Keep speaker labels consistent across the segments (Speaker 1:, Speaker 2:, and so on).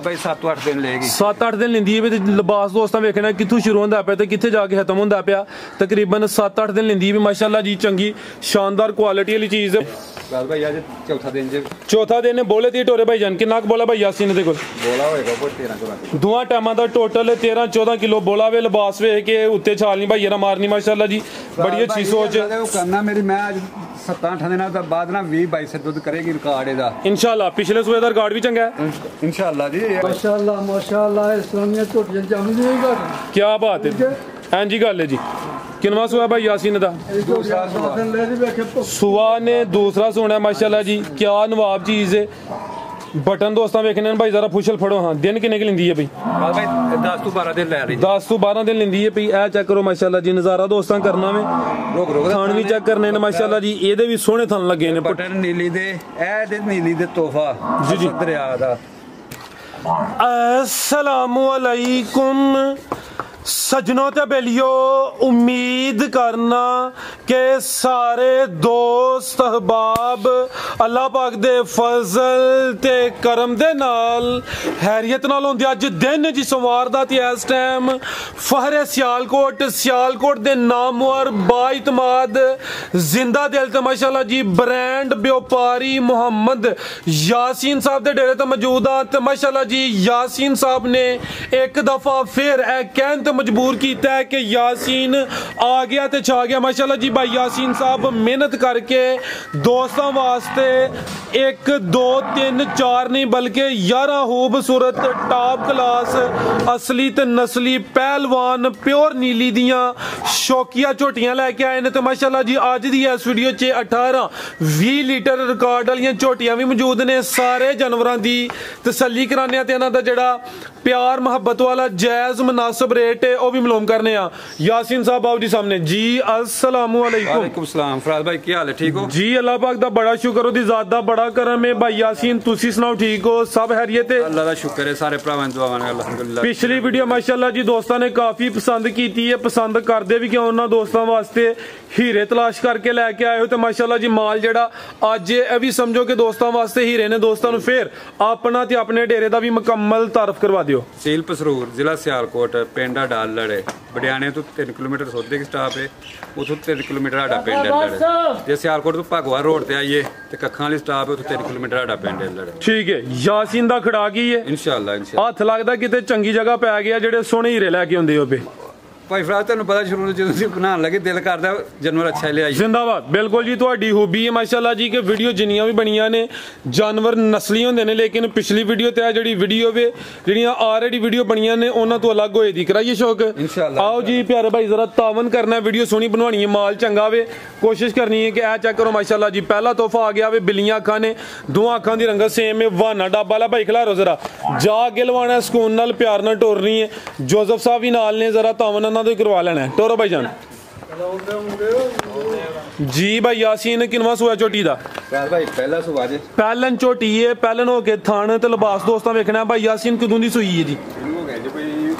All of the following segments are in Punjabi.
Speaker 1: भाई 7-8 दिन लेगी
Speaker 2: 7-8 दिन लेंदी है लिबास दोस्तां वेखना कित्थों शुरू होंदा पे ते कित्थे जाके खत्म होंदा पिया तकरीबन 7-8 दिन लेंदी है माशाल्लाह जी चंगी शानदार क्वालिटी वाली चीज़ है
Speaker 1: भाई आज
Speaker 2: चौथा दिन है बोले दी टोरे भाई जान कितना बोला भाई यासीन दे कोल
Speaker 1: बोला होएगा 13-14
Speaker 2: दोवां टाइमां दा टोटल 13-14 किलो बोला वे लिबास वे के उत्ते छाल नहीं भाई ना मारनी माशाल्लाह जी बड़ी अच्छी सोच है
Speaker 1: करना मेरी मैं आज 7-8 दिनों दा बाद ना 20-22 दूध करेगी रिकॉर्ड एदा इंशाल्लाह
Speaker 2: पिछले सूबे दा रिकॉर्ड भी चंगा है
Speaker 1: इंशाल्लाह जी
Speaker 3: माशाल्लाह इस्लामिया टोटियां जमदी है
Speaker 2: क्या बात है हां जी गल है जी किनवा सुआ भाई यासीन दा सुआ ने दूसरा सोना माशाल्लाह जी क्या नवाब चीज है बटन दोस्तां वेखने भाई जरा फुशल फड़ो हाँ दिन किन्ने की लेंदी है भाई
Speaker 1: 10 to 12 दिन ले रही
Speaker 2: 10 to 12 दिन लेंदी है भाई ए चेक करो माशाल्लाह जी नजारा दोस्तां करना में
Speaker 1: रोक
Speaker 2: थान भी चेक करने ने माशाल्लाह जी एदे भी सोहने थान लगे ने
Speaker 1: बटन नीली दे ए दे नीली दे तोहफा
Speaker 2: जी जी
Speaker 1: दरिया दा
Speaker 2: अस्सलामु अलैकुम सजनों ते बेलियो उम्मीद करना के सारे दोस्त अहबाब अल्लाह पाक दे फजल ते करम दे नाल हैरियत नाल होंदे अज दिन जी सोमवार दा ते इस टाइम फहरे सियालकोट दे नामवर बाइतमाद जिंदा दिल ते माशाल्लाह जी ब्रांड व्यापारी मोहम्मद यासीन साहब दे डेरे ते मौजूद आ ते माशाल्लाह जी यासीन साहब ने एक दफा फिर कहन मजबूर किया है कि यासीन आ गया ते छा गया माशाल्लाह जी भाई यासीन साहब मेहनत करके दोस्तों वास्ते 1 2 3 4 नहीं बल्कि 11 खूबसूरत टॉप क्लास असली ते नस्ली पहलवान प्योर नीली दियां शौकिया झोटियां लैके आए ने ते माशाल्लाह जी अज दी इस वीडियो च 18-20 लीटर रिकॉर्ड वाली झोटियां भी मौजूद ने सारे जानवरों की तसल्ली कराने ते इन्हां दा जिहड़ा प्यार मोहब्बत वाला जायज मुनासिब रेट है वो भी मालूम करने आ यासीन साहब आओ जी सामने जी अस्सलामु अलैकुम
Speaker 1: वालेकुम सलाम फराज भाई क्या हाल है ठीक हो
Speaker 2: जी अल्लाह पाक दा बड़ा शुक्र ओदी ज़ात दा बड़ा करम है भाई यासीन तुसी सुनाओ ठीक हो सब खैरियत है
Speaker 1: अल्लाह दा शुक्र है सारे भरावां दी दुआवां नाल अल्हम्दुलिल्लाह
Speaker 2: पिछली वीडियो माशाल्लाह जी दोस्तों ने काफी पसंद कीती है पसंद करदे भी क्यों उन्हां दोस्तों वास्ते हीरे तलाश करके लैके आए हो तो माशाल्लाह जी माल जेड़ा अज ये भी समझो कि दोस्तों वास्ते हीरे ने दोस्तों फिर अपना ते अपने डेरे दा भी मुकम्मल तारफ करवा दियो
Speaker 1: तहसील पसरूर जिला सियालकोट पिंड डाल लड़े बडियाने तो 3 किलोमीटर सौदे की स्टाप है उतो 3 किलोमीटर साडा पिंड है लड़े जे सियालकोट तो भगवा रोड ते आइए ते कखां वाली स्टाप है उतो 3 किलोमीटर साडा पिंड है लड़े
Speaker 2: ठीक है यासीन दा खड़ा की है
Speaker 1: इंशाल्लाह
Speaker 2: हथ लगदा किते चंगी जगह पै गया जेडे सोहने हीरे लेके आंदे हो पे
Speaker 1: भाई फराज तेन पता शुरू जो बनाने लगे दिल करता जानवर अच्छा ले आई
Speaker 2: जिंदाबाद बिल्कुल जी तुहाडी खूबी है माशाल्लाह जी कि वीडियो जिन्नियां भी बनियां ने जानवर नस्ली होंदे ने लेकिन पिछली वीडियो ते जेहड़ी वीडियो वे जेहड़ियां ऑलरेडी वीडियो बनियां ने उन्हां तो अलग होए दी कराइए शौक
Speaker 1: इंशाल्लाह
Speaker 2: आओ जी प्यारे भाई जरा तावन करना है वीडियो सोहनी बनवानी है माल चंगा वे कोशिश करनी है कि ए चेक करो माशाल्लाह जी पहला तोहफा आ गया वे बिल्लियां अखां ने दोवां अखां दी रंगत सेम है वाना डब्बा वाला भाई खिलारो जरा जा के लवाना सुकून नाल प्यार नाल टोरनी है जोसेफ साहब भी नाल ने जरा तावन उन्हां दा करवा लेना है टोरो भाई जान जी भाई यासीन किनवा सुआ झोटी दा
Speaker 1: भाई पहला सुआ जे
Speaker 2: पहलन झोटी है पहलन हो के थान ते लिबास दोस्तां वेखना भाई यासीन कदों दी सूई है जी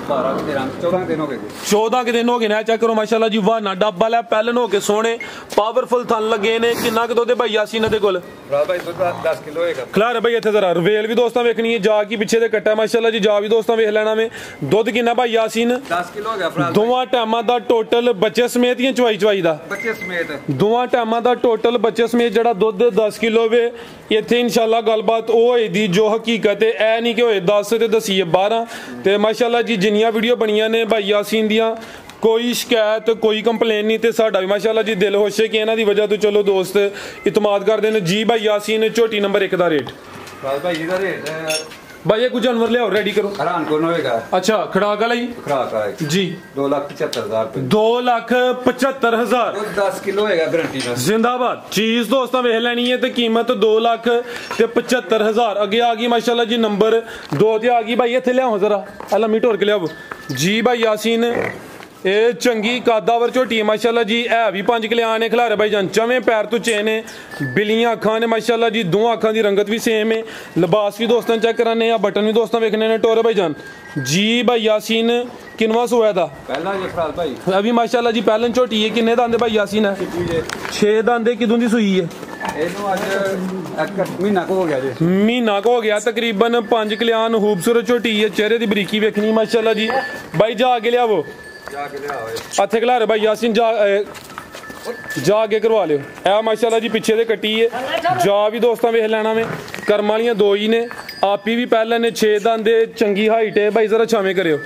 Speaker 2: 14 के दिन हो गए ने चेक करो माशाल्लाह जी वाना डब्बा लै पहलन हो के सोने पावरफुल थन लगे ने किन्ना क दुध भाई यासीन दे कोल
Speaker 1: भाई 10 किलो होएगा
Speaker 2: खलार भाई इत्थे जरा रवेल भी दोस्तां वेखनी है जा की पीछे दे कट्टा माशाल्लाह जी जा भी दोस्तां वेख लेना में दुध किन्ना भाई यासीन
Speaker 1: 10 किलो हो गया फराज
Speaker 2: दोवां टाइमां दा टोटल बच्चे समेत ही चवाई दा
Speaker 1: बच्चे समेत
Speaker 2: दोवां टाइमां दा टोटल बच्चे समेत जेड़ा दुध 10 किलो वे इत्थे इंशाल्लाह गलबात ओ होई दी जो हकीकत है ए नहीं कि होए 10 ते दसीए 12 ते माशाल्लाह जी जिन्नियां वीडियो बनियां ने भाई यासीन दियां कोई शिकायत कोई कंप्लेन नहीं ते साडा भी माशाल्लाह जी दिल खुश है कि इन्हां दी वजह तो चलो दोस्त इतमाद करदे ने जी भाई यासीन झोटी नंबर 1 दा रेट
Speaker 1: भाई इधर रेट
Speaker 2: भाई ये कुछ जानवर ले रेडी करो
Speaker 1: हैरान कौन होएगा
Speaker 2: अच्छा खड़ाक वाला ही
Speaker 1: खड़ाक है जी 2,75,000
Speaker 2: 2,75,000
Speaker 1: 10 किलो होएगा गारंटी में
Speaker 2: जिंदाबाद चीज दोस्तों वेख लेनी है तो कीमत 2,75,000 अगे आ गई माशाल्लाह जी नंबर 2 ते आ गई भाई इत्थे लियाओ जरा अला मीट होर के लियाओ जी भाई यासीन ਇਹ ਚੰਗੀ ਕਾਦਾਵਰ ਝੋਟੀ ਹੈ ਮਾਸ਼ਾਅੱਲਾ ਜੀ ਇਹ ਵੀ 5 ਕਿਲੇ ਆਣੇ ਖਿਲਾਰੇ ਭਾਈ ਜਾਨ ਚਵੇਂ ਪੈਰ ਤੋਂ ਚੇ ਨੇ ਬਿਲੀਆਂ ਅੱਖਾਂ ਨੇ ਮਾਸ਼ਾਅੱਲਾ ਜੀ ਦੋਹਾਂ ਅੱਖਾਂ ਦੀ ਰੰਗਤ ਵੀ ਸੇਮ ਹੈ ਲਿਬਾਸ ਵੀ ਦੋਸਤਾਂ ਚੈੱਕ ਕਰਾਨੇ ਆ ਬਟਨ ਵੀ ਦੋਸਤਾਂ ਵੇਖਣੇ ਨੇ ਟੋਰੇ ਭਾਈ ਜਾਨ जी भाई यासीन किनवा सोया था
Speaker 1: पहला ये फराज भाई
Speaker 2: अभी माशाल्लाह जी पहलन झोटी है किन्ने दांदे भाई यासीन है 6 दांदे किदों दी सूई है
Speaker 1: ਇਹਨੂੰ ਅੱਜ ਮਹੀਨਾ ਕੋ ਹੋ ਗਿਆ ਜੀ।
Speaker 2: ਮਹੀਨਾ ਕੋ ਹੋ ਗਿਆ ਤਕਰੀਬਨ। 5 ਕਲਿਆਣ ਖੂਬਸੂਰਤ ਝੋਟੀ ਹੈ, ਚਿਹਰੇ ਦੀ ਬਰੀਕੀ ਵੇਖਣੀ ਮਾਸ਼ਾਅੱਲਾ ਜੀ। ਬਾਈ ਜਾ ਕੇ ਲਿਆਵੋ,
Speaker 1: ਜਾ ਕੇ ਲਿਆਓ
Speaker 2: ਇੱਥੇ ਖਿਲਾ ਰਹੇ ਬਾਈ ਯਾਸੀਨ, ਜਾ ਕੇ ਕਰਵਾ ਲਿਓ। ਇਹ ਮਾਸ਼ਾਅੱਲਾ ਜੀ ਪਿੱਛੇ ਦੇ ਕੱਟੀ ਹੈ, ਜਾ ਵੀ ਦੋਸਤਾਂ ਵੇਖ ਲੈਣਾ ਵੇ। ਕਰਮ ਵਾਲੀਆਂ 2 ਹੀ ਨੇ, ਆਪੀ ਵੀ ਪਹਿਲਾਂ ਨੇ 6 ਦੰਦ ਦੇ, ਚੰਗੀ ਹਾਈਟ ਹੈ। ਬਾਈ ਜ਼ਰਾ ਛਾਵੇਂ ਕਰਿਓ,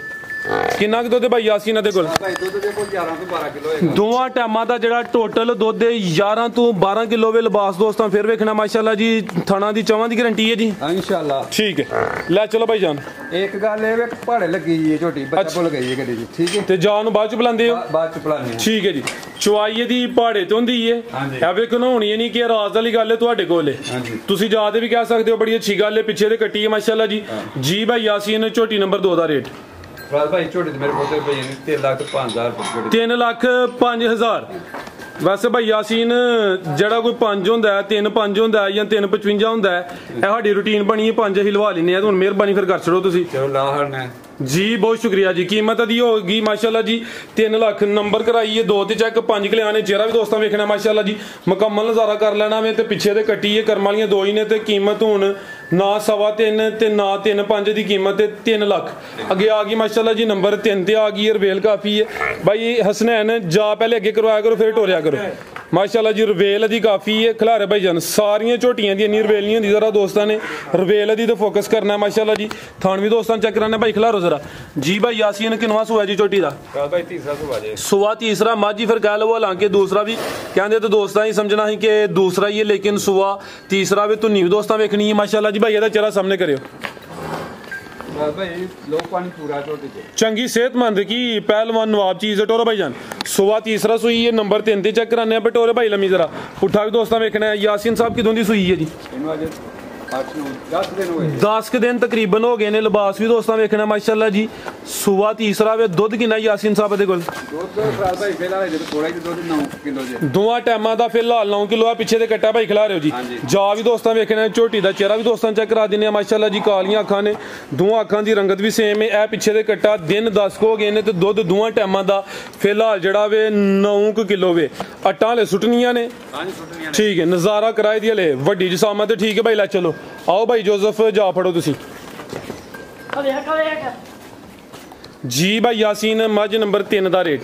Speaker 2: ਕਿੰਨਾ ਕੁ ਦੁੱਧ ਹੈ ਬਾਈ ਯਾਸੀਨ ਦੇ ਕੋਲ?
Speaker 1: ਭਾਈ ਦੁੱਧ ਦੇ ਕੋਲ 11 ਤੋਂ 12 ਕਿਲੋ ਹੈਗਾ।
Speaker 2: ਦੋਵਾਂ ਟਾਈਮਾਂ ਦਾ ਜਿਹੜਾ ਟੋਟਲ ਦੁੱਧ ਹੈ 11 ਤੋਂ 12 ਕਿਲੋ ਵੇ। ਲਿਬਾਸ ਦੋਸਤਾਂ ਫਿਰ ਵੇਖਣਾ ਮਾਸ਼ਾਅੱਲਾ ਜੀ। ਥਣਾ ਦੀ ਚਵਾਂ ਦੀ ਗਾਰੰਟੀ ਹੈ ਜੀ
Speaker 1: ਇਨਸ਼ਾਅੱਲਾ।
Speaker 2: ਠੀਕ ਹੈ, ਲੈ ਚਲੋ ਭਾਈ ਜਾਨ।
Speaker 1: ਇੱਕ ਗੱਲ ਇਹ ਵੇ ਪਹਾੜੇ ਲੱਗੀ ਜੀ ਝੋਟੀ, ਬੱਚਾ ਭੁੱਲ ਗਈ ਹੈ ਗੱਡੀ ਜੀ। ਠੀਕ ਹੈ,
Speaker 2: ਤੇ ਜਾਨ ਨੂੰ ਬਾਅਦ ਚ ਬੁਲਾਉਂਦੇ ਹੋ?
Speaker 1: ਬਾਅਦ ਚ ਬੁਲਾਉਂਦੇ।
Speaker 2: ਠੀਕ ਹੈ ਜੀ। ਚਵਾਈ ਦੀ ਪਹਾੜੇ ਤੋਂ ਹੁੰਦੀ ਹੈ, ਇਹ ਵੇਖੋ ਨਾ ਹੋਣੀ ਨਹੀਂ ਕਿ ਰਾਜ਼ ਵਾਲੀ ਗੱਲ ਹੈ ਤੁਹਾਡੇ ਕੋਲ ਹੈ। ਤੁਸੀਂ ਜਾਦੇ ਵੀ ਕਹਿ ਸਕਦੇ ਹੋ, ਬੜੀ ਅੱਛੀ ਗੱਲ ਹੈ। ਪਿੱਛੇ ਦੇ ਕੱਟੀ ਹੈ ਮਾਸ਼ਾਅੱਲਾ ਜੀ। ਜੀ ਭਾਈ ਯਾਸੀਨ ਝੋਟੀ ਨੰਬਰ 2 ਦਾ ਰੇਟ?
Speaker 1: ਰਾਜ ਭਾਈ ਝੋਟੀ ਤੇ ਮੇਰੇ ਕੋਲ ਤੇ ਪਈ 3,05,000 ਰੁਪਏ।
Speaker 2: 3,05,000। ਵੈਸੇ ਭਾਈ ਯਾਸੀਨ ਜਿਹੜਾ ਕੋਈ 5 ਹੁੰਦਾ ਹੈ, 3,5 ਹੁੰਦਾ ਹੈ ਜਾਂ 3,55 ਹੁੰਦਾ ਹੈ, ਇਹ ਸਾਡੀ ਰੂਟੀਨ ਬਣੀ ਹੈ। 5 ਹੀ ਲਵਾ ਲੈਨੇ ਆ। ਹੁਣ ਮਿਹਰਬਾਨੀ ਫਿਰ ਕਰ ਛੜੋ ਤੁਸੀਂ।
Speaker 1: ਚਲੋ ਲਾ ਹਰਨਾ
Speaker 2: ਜੀ, ਬਹੁਤ ਸ਼ੁਕਰੀਆ ਜੀ। ਕੀਮਤ ਦੀ ਹੋਗੀ ਮਾਸ਼ਾਅੱਲਾ ਜੀ 3 ਲੱਖ। ਨੰਬਰ ਕਰਾਈਏ 2 ਤੇ ਚੈੱਕ, 5 ਕਲਿਆਣੇ। ਚਿਹਰਾ ਵੀ ਦੋਸਤਾਂ ਵੇਖਣਾ ਮਾਸ਼ਾਅੱਲਾ ਜੀ, ਮੁਕੰਮਲ ਨਜ਼ਾਰਾ ਕਰ ਲੈਣਾ ਵੇ। ਤੇ ਪਿੱਛੇ ਦੇ ਕੱਟੀ ਹੈ, ਕਰਮ ਵਾਲੀਆਂ 2 ਹੀ ਨੇ। ਤੇ ਕੀਮਤ ਹੁਣ ਨਾ 3.25 ਤੇ ਨਾ 3.5 ਦੀ ਕੀਮਤ ਹੈ 3 ਲੱਖ। ਅੱਗੇ ਆ ਗਈ ਮਾਸ਼ਾਅੱਲਾ ਜੀ ਨੰਬਰ 3 ਤੇ ਆ ਗਈ। ਰਵੇਲ ਕਾਫੀ ਹੈ ਭਾਈ ਹਸਨੈਨ, ਜਾ ਪਹਿਲੇ ਅੱਗੇ ਕਰਵਾਇਆ ਕਰੋ ਫਿਰ ਟੋਰਿਆ ਕਰੋ ਮਾਸ਼ਾਅੱਲਾ ਜੀ। ਰਵੇਲ ਦੀ ਕਾਫੀ ਹੈ। ਖਿਲਾਰੇ ਭਾਈ ਜਾਨ ਸਾਰੀਆਂ ਝੋਟੀਆਂ ਦੀ ਇੰਨੀ ਰਵੇਲ ਨਹੀਂ ਹੁੰਦੀ, ਜ਼ਰਾ ਦੋਸਤਾਂ ਨੇ ਰਵੇਲ ਦੀ ਤੇ ਫੋਕਸ ਕਰਨਾ ਮਾਸ਼ਾਅੱਲਾ ਜੀ। ਥਾਣ ਵੀ ਦੋਸਤਾਂ ਚੈੱਕ ਕਰਾਣਾ ਭਾਈ, ਖਿਲਾਰੋ ਜ਼ਰਾ ਜੀ। ਭਾਈ ਯਾਸੀਨ ਕਿਨਵਾ ਸੁਆ ਜੀ ਝੋਟੀ ਦਾ?
Speaker 1: ਭਾਈ ਤੀਸਰਾ ਸੁਆ ਜੇ।
Speaker 2: ਸੁਆ ਤੀਸਰਾ ਮਾਝੀ ਫਿਰ ਕਹਿ ਲਵੋ, ਹਾਲਾਂਕਿ ਦੂਸਰਾ ਵੀ ਕਹਿੰਦੇ ਤੇ ਦੋਸਤਾਂ ਹੀ ਸਮਝਣਾ ਸੀ ਕਿ ਦੂਸਰਾ ਹੀ ਹੈ, ਲੇਕਿਨ ਸੁਆ ਤੀਸਰਾ ਵੀ ਧੁੰਨੀ ਵੀ ਦੋਸਤਾਂ ਵੇਖਣੀ ਹੈ ਮਾਸ਼ਾਅੱਲਾ ਜੀ। ਭਾਈ ਇਹਦਾ ਚਿਹਰਾ ਸਾਹਮਣੇ ਕਰਿਓ।
Speaker 1: ਭਾਈ ਲੋ ਪਾਣੀ ਪੂਰਾ ਝੋਟੀ ਤੇ
Speaker 2: ਚੰਗੀ ਸਿਹਤਮੰਦ ਕੀ ਪਹਿਲਵਾਨ ਨਵਾਬ ਚੀਜ਼ ਟੋਰਾ ਭਾਈ ਜਾਨ। ਸੁਆ ਤੀਸਰਾ ਸੂਈ ਹੈ, ਨੰਬਰ 3 ਤੇ ਚੈੱਕ ਕਰਾਨੇ ਆ। ਬਟੋਰੇ ਭਾਈ ਲੰਮੀ ਜ਼ਰਾ ਪੁੱਠਾ ਵੀ ਦੋਸਤਾਂ ਵੇਖਣਾ ਹੈ। ਯਾਸੀਨ ਸਾਹਿਬ ਕਿਦੋਂ ਦੀ ਸੂਈ ਹੈ ਜੀ?
Speaker 1: ਇਹਨੂੰ ਅੱਜ 10 ਦਿਨ ਹੋਏ।
Speaker 2: 10 ਦਿਨ ਤਕਰੀਬਨ ਹੋ ਗਏ ਨੇ। ਲਿਬਾਸ ਵੀ ਦੋਸਤਾਂ ਵੇਖਣਾ ਮਾਸ਼ਾਅੱਲਾ ਜੀ। ਸੁਆ ਤੀਸਰਾ ਵੇ। ਦੁੱਧ ਕਿੰਨਾ ਯਾਸੀਨ ਸਾਹਿਬ ਦੇ ਕੋਲ?
Speaker 1: ਦੁੱਧ ਰਾਜ ਭਾਈ ਫਿਲਹਾਲ ਜੇ ਥੋੜਾ ਜਿਹਾ ਦੁੱਧ 9 ਕਿਲੋ ਜੇ।
Speaker 2: ਦੋਵਾਂ ਟਾਈਮਾਂ ਦਾ ਫਿਲਹਾਲ 9 ਕਿਲੋ ਆ। ਪਿੱਛੇ ਦੇ ਕੱਟਾ ਭਾਈ ਖਿਲਾ ਰਹੇ ਹੋ ਜੀ। ਜਾ ਵੀ ਦੋਸਤਾਂ ਵੇਖਣਾ। ਝੋਟੀ ਦਾ ਚਿਹਰਾ ਵੀ ਦੋਸਤਾਂ ਚੈੱਕ ਕਰਾ ਦਿੰਨੇ ਆ ਮਾਸ਼ਾਅੱਲਾ ਜੀ। ਕਾਲੀਆਂ ਅੱਖਾਂ ਨੇ, ਦੋਵਾਂ ਅੱਖਾਂ ਦੀ ਰੰਗਤ ਵੀ ਸੇਮ ਹੈ। ਇਹ ਪਿੱਛੇ ਦੇ ਕੱਟਾ ਦਿਨ 10 ਹੋ ਗਏ ਨੇ ਤੇ ਦੁੱਧ ਦੋਵਾਂ ਟਾਈਮਾਂ ਦਾ ਫਿਲਹਾਲ ਜਿਹੜਾ ਵੇ 9 ਕਿਲੋ ਵੇ। ਅਟਾਂ ਹਲੇ ਸੁੱਟਣੀਆਂ ਨੇ। ਠੀਕ ਹੈ, ਨਜ਼ਾਰਾ ਕਰਾਏ ਦੀ ਹਲੇ ਵੱਡੀ ਜਸਾਮਤ ਤੇ। ਠੀਕ ਹੈ ਭਾਈ, ਲੈ ਚਲੋ ਆਓ ਭਾਈ ਜੋਜ਼ਫ ਜਾ ਫੜੋ ਤੁਸੀਂ ਜੀ। ਭਾਈ ਯਾਸੀਨ ਮੱਝ ਨੰਬਰ 3 ਦਾ ਰੇਟ?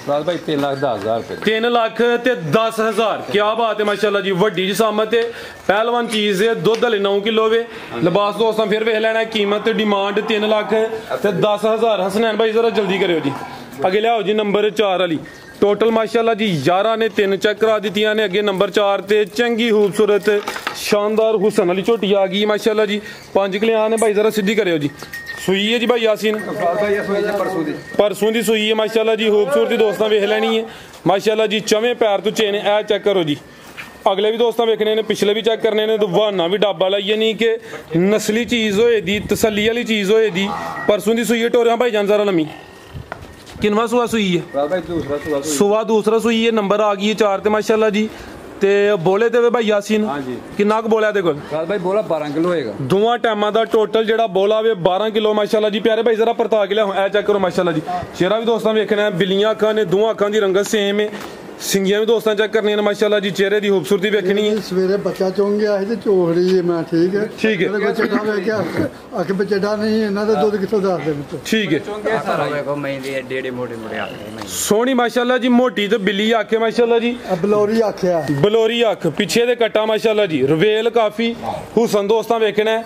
Speaker 1: ਰਾਜ ਭਾਈ 3,10,000 ਰੁਪਏ।
Speaker 2: 3 ਲੱਖ ਤੇ 10,000। ਕੀ ਬਾਤ ਹੈ ਮਾਸ਼ਾਅੱਲਾ ਜੀ। ਵੱਡੀ ਜਸਾਮਤ ਹੈ, ਪਹਿਲਵਾਨ ਚੀਜ਼ ਹੈ। ਦੁੱਧ ਹਲੇ 9 ਕਿਲੋ ਵੇ। ਲਿਬਾਸ ਦੋਸਤਾਂ ਫਿਰ ਵੇਖ ਲੈਣਾ। ਕੀਮਤ ਤੇ ਡਿਮਾਂਡ 3 ਲੱਖ ਤੇ 10,000। ਹਸਨੈਨ ਭਾਈ ਜ਼ਰਾ ਜਲਦੀ ਕਰਿਓ ਜੀ। ਅੱਗੇ ਲਿਆਓ ਜੀ ਨੰਬਰ 4 ਵਾਲੀ। ਟੋਟਲ ਮਾਸ਼ਾਅੱਲਾ ਜੀ 11 ਨੇ 3 ਚੈੱਕ ਕਰਾ ਦਿੱਤੀਆਂ ਨੇ। ਅੱਗੇ ਨੰਬਰ 4 ਤੇ ਚੰਗੀ ਖੂਬਸੂਰਤ ਸ਼ਾਨਦਾਰ ਹੁਸਨ ਵਾਲੀ ਝੋਟੀ ਆ ਗਈ ਮਾਸ਼ਾਅੱਲਾ ਜੀ। 5 ਕਲਿਆਣ ਨੇ ਭਾਈ, ਜ਼ਰਾ ਸਿੱਧੀ ਕਰਿਓ ਜੀ। ਸੂਈ ਹੈ ਜੀ ਭਾਈ ਯਾਸੀਨ? ਪਰਸੋਂ ਦੀ ਸੂਈ ਹੈ ਮਾਸ਼ਾਅੱਲਾ ਜੀ। ਖੂਬਸੂਰਤੀ ਦੋਸਤਾਂ ਵੇਖ ਲੈਣੀ ਹੈ ਮਾਸ਼ਾਅੱਲਾ ਜੀ। ਚਵੇਂ ਪੈਰ ਤੋਂ ਚੇਨ ਇਹ ਚੈੱਕ ਕਰੋ ਜੀ। ਅਗਲੇ ਵੀ ਦੋਸਤਾਂ ਵੇਖਣੇ ਨੇ, ਪਿਛਲੇ ਵੀ ਚੈੱਕ ਕਰਨੇ ਨੇ। ਤੇ ਵਾਹਨਾ ਵੀ ਡਾਬਾ ਲਾਈਏ, ਨਹੀਂ ਕਿ ਨਸਲੀ ਚੀਜ਼ ਹੋਏ ਦੀ, ਤਸੱਲੀ ਵਾਲੀ ਚੀਜ਼ ਹੋਏ ਦੀ। ਪਰਸੋਂ ਦੀ ਸੂਈ ਹੈ। ਟੋਰਿਆਂ ਭਾਈ ਜਾਨ ਜ਼ਰਾ ਲੰਮੀ। ਕਿੰਨਵਾ ਸੁਆ ਸੂਈ ਹੈ? ਸੁਆ ਦੂਸਰਾ ਸੂਈ ਹੈ। ਨੰਬਰ ਆ ਗਈ ਹੈ 4 ਤੇ ਮਾਸ਼ਾਅੱਲਾ ਜੀ। ਤੇ ਬੋਲੇ ਤੇ ਵੇ ਭਾਈ ਯਾਸੀਨ ਕਿੰਨਾ ਕੁ ਬੋਲਿਆ ਦੇ ਕੋਲ?
Speaker 1: ਭਾਈ ਬੋਲਾ 12 ਕਿਲੋ ਹੋਏਗਾ।
Speaker 2: ਦੋਵਾਂ ਟਾਈਮਾਂ ਦਾ ਟੋਟਲ ਜਿਹੜਾ ਬੋਲਾ ਵੇ 12 ਕਿਲੋ ਮਾਸ਼ਾਅੱਲਾ ਜੀ। ਪਿਆਰੇ ਭਾਈ ਜ਼ਰਾ ਪਰਤਾ ਕੇ ਲਿਆਓ, ਇਹ ਚੈੱਕ ਕਰੋ ਮਾਸ਼ਾਅੱਲਾ ਜੀ। ਚਿਹਰਾ ਵੀ ਦੋਸਤਾਂ ਵੇਖਣਾ। ਬਿੱਲੀਆਂ ਅੱਖਾਂ ਨੇ, ਦੋਵਾਂ ਅੱਖਾਂ ਦੀ ਰੰਗਤ ਸੇਮ ਹੈ। ਸਿੰਗੀਆਂ ਵੀ ਦੋਸਤਾਂ ਚੈੱਕ ਕਰਨੀਆਂ ਨੇ ਮਾਸ਼ਾਅੱਲਾ ਜੀ। ਚਿਹਰੇ ਦੀ ਖੂਬਸੂਰਤੀ ਵੇਖਣੀ ਹੈ।
Speaker 3: ਸਵੇਰੇ ਬੱਚਾ ਚੁੰਗ ਗਿਆ ਸੀ ਤੇ ਚੋਖੜੀ ਮੈਂ। ਠੀਕ ਹੈ,
Speaker 2: ਠੀਕ ਹੈ।
Speaker 3: ਬੱਚਾ ਵੇਖਿਆ ਅੱਖ ਬੱਚਾ ਨਹੀਂ, ਇਹਨਾਂ ਦਾ ਦੁੱਧ ਕਿੱਥੋਂ ਦੱਸ ਦੇ ਵਿੱਚ।
Speaker 2: ਠੀਕ ਹੈ,
Speaker 4: ਵੇਖੋ ਮੈਂ ਦੇ ਏਡੇ ਮੋਟੇ ਮੋਟੇ ਆਖੇ
Speaker 2: ਸੋਹਣੀ ਮਾਸ਼ਾਅੱਲਾ ਜੀ। ਮੋਟੀ ਤੇ ਬਿੱਲੀ ਆਖੇ ਮਾਸ਼ਾਅੱਲਾ ਜੀ।
Speaker 3: ਬਲੋਰੀ ਆਖਿਆ,
Speaker 2: ਬਲੋਰੀ ਅੱਖ। ਪਿੱਛੇ ਦੇ ਕੱਟਾ ਮਾਸ਼ਾਅੱਲਾ ਜੀ। ਰਵੇਲ ਕਾਫੀ ਹੁਸਨ ਦੋਸਤਾਂ ਵੇਖਣਾ।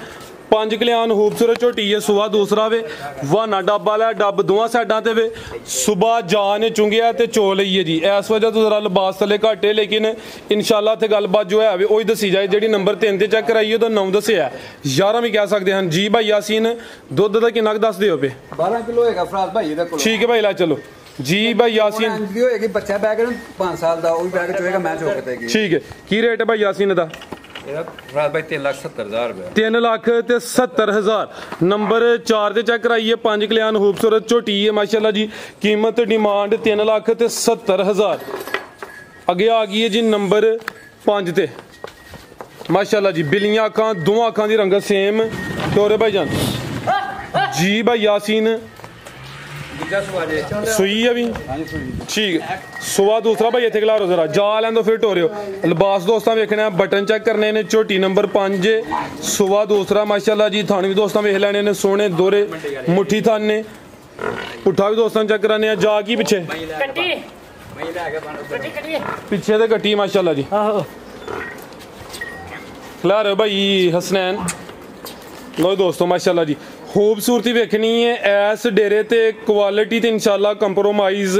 Speaker 2: 5 ਕਲਿਆਣ ਖੂਬਸੂਰਤ ਝੋਟੀ ਹੈ। ਸੁਆ ਦੂਸਰਾ ਵੇ। ਵਾਹਨਾ ਡੱਬ ਵਾਲਾ ਡੱਬ ਦੋਵਾਂ ਸਾਈਡਾਂ ਤੇ ਵੇ। ਸੁਬਾ ਜਾਨ ਚੁੰਗਿਆ ਤੇ ਚੋ ਲਈਏ ਜੀ। ਇਸ ਵਜ੍ਹਾ ਤੋਂ ਜ਼ਰਾ ਲਿਬਾਸ ਥੱਲੇ ਘਾਟੇ, ਲੇਕਿਨ ਇਨਸ਼ਾਅੱਲਾ ਤੇ ਗੱਲਬਾਤ ਜੋ ਹੈ ਵੇ ਉਹੀ ਦੱਸੀ ਜਾਏ। ਜਿਹੜੀ ਨੰਬਰ 3 ਤੇ ਚੈੱਕ ਕਰਾਈ ਉਹਦਾ 9 ਦੱਸਿਆ, 11 ਵੀ ਕਹਿ ਸਕਦੇ ਹਨ ਜੀ। ਭਾਈ ਯਾਸੀਨ ਦੁੱਧ ਦਾ ਕਿੰਨਾ ਕੁ ਦੱਸ ਦਿਓ ਪਏ?
Speaker 1: 12 ਕਿਲੋ ਹੋਏਗਾ ਫਰਾਜ਼ ਭਾਈ ਇਹਦੇ ਕੋਲ।
Speaker 2: ਠੀਕ ਹੈ ਭਾਈ, ਲੈ ਚਲੋ ਜੀ। ਭਾਈ ਯਾਸੀਨ
Speaker 1: ਦੀ ਹੋਏਗੀ, ਬੱਚਾ ਬੈਗ 5 ਸਾਲ ਦਾ, ਉਹ ਵੀ ਬੈਗ ਚੋਏਗਾ, ਮੈਂ ਚੋਕ ਦੇਗੀ।
Speaker 2: ਠੀਕ ਹੈ। ਕੀ ਰੇਟ ਹੈ ਭਾਈ ਯਾਸੀਨ ਦਾ?
Speaker 1: ਇਹਦਾ ਫਰਾਜ਼ ਭਾਈ 3,70,000 ਰੁਪਏ।
Speaker 2: 3,70,000। ਨੰਬਰ 4 ਤੇ ਚੈੱਕ ਕਰਾਈਏ। 5 ਕਲਿਆਣ ਖੂਬਸੂਰਤ ਝੋਟੀ ਹੈ ਮਾਸ਼ਾਅੱਲਾ ਜੀ। ਕੀਮਤ ਡਿਮਾਂਡ 3,70,000। ਅੱਗੇ ਆ ਗਈ ਹੈ ਜੀ ਨੰਬਰ 5 ਤੇ ਮਾਸ਼ਾਅੱਲਾ ਜੀ। ਬਿੱਲੀਆਂ ਅੱਖਾਂ, ਦੋਵਾਂ ਅੱਖਾਂ ਦੀ ਰੰਗਤ ਸੇਮ। ਤੋਰੇ ਭਾਈ ਜਾਨ ਜੀ। ਭਾਈ ਯਾਸੀਨ
Speaker 1: ਦੂਜਾ ਸੂਆ ਜੇ
Speaker 2: ਸੂਈ ਆ ਵੀ
Speaker 1: ਹਾਂਜੀ ਸੂਈ
Speaker 2: ਠੀਕ ਹੈ। ਸੁਆ ਦੂਸਰਾ ਭਾਈ ਇੱਥੇ ਖਿਲਾਰੋ ਜ਼ਰਾ ਜਾ ਲੈਂਦੋ ਫਿਰ ਟੋਰਿਓ ਲਿਬਾਸ ਦੋਸਤਾਂ ਵੇਖਣਾ ਬਟਨ ਚੈੱਕ ਕਰਨੇ ਨੇ ਝੋਟੀ ਨੰਬਰ 5 ਸੁਆ ਦੂਸਰਾ ਮਾਸ਼ਾਅੱਲਾ ਜੀ ਥਣ ਵੀ ਦੋਸਤਾਂ ਵੇਖ ਲੈਣੇ ਨੇ ਸੋਹਣੇ ਦੋਰੇ ਮੁੱਠੀ ਥਣ ਨੇ ਪੁੱਠਾ ਵੀ ਦੋਸਤਾਂ ਚੈੱਕ ਕਰਾਨੇ ਆ ਜਾ ਕੀ ਪਿੱਛੇ
Speaker 4: ਕੱਟੀ ਮੈਂ ਲੈ ਕੇ ਪਾਣੋ ਕੱਟੀ
Speaker 2: ਪਿੱਛੇ ਤੇ ਕੱਟੀ ਮਾਸ਼ਾਅੱਲਾ ਜੀ
Speaker 4: ਆਹੋ
Speaker 2: ਖਿਲਾਰੋ ਭਾਈ ਹਸਨੈਨ ਲੋ ਦੋਸਤੋ ਮਾਸ਼ਾਅੱਲਾ ਜੀ ਖੂਬਸੂਰਤੀ ਵੇਖਣੀ ਹੈ ਇਸ ਡੇਰੇ ਤੇ ਕੁਆਲਿਟੀ ਤੇ ਇਨਸ਼ਾਅੱਲਾ ਕੰਪਰੋਮਾਈਜ਼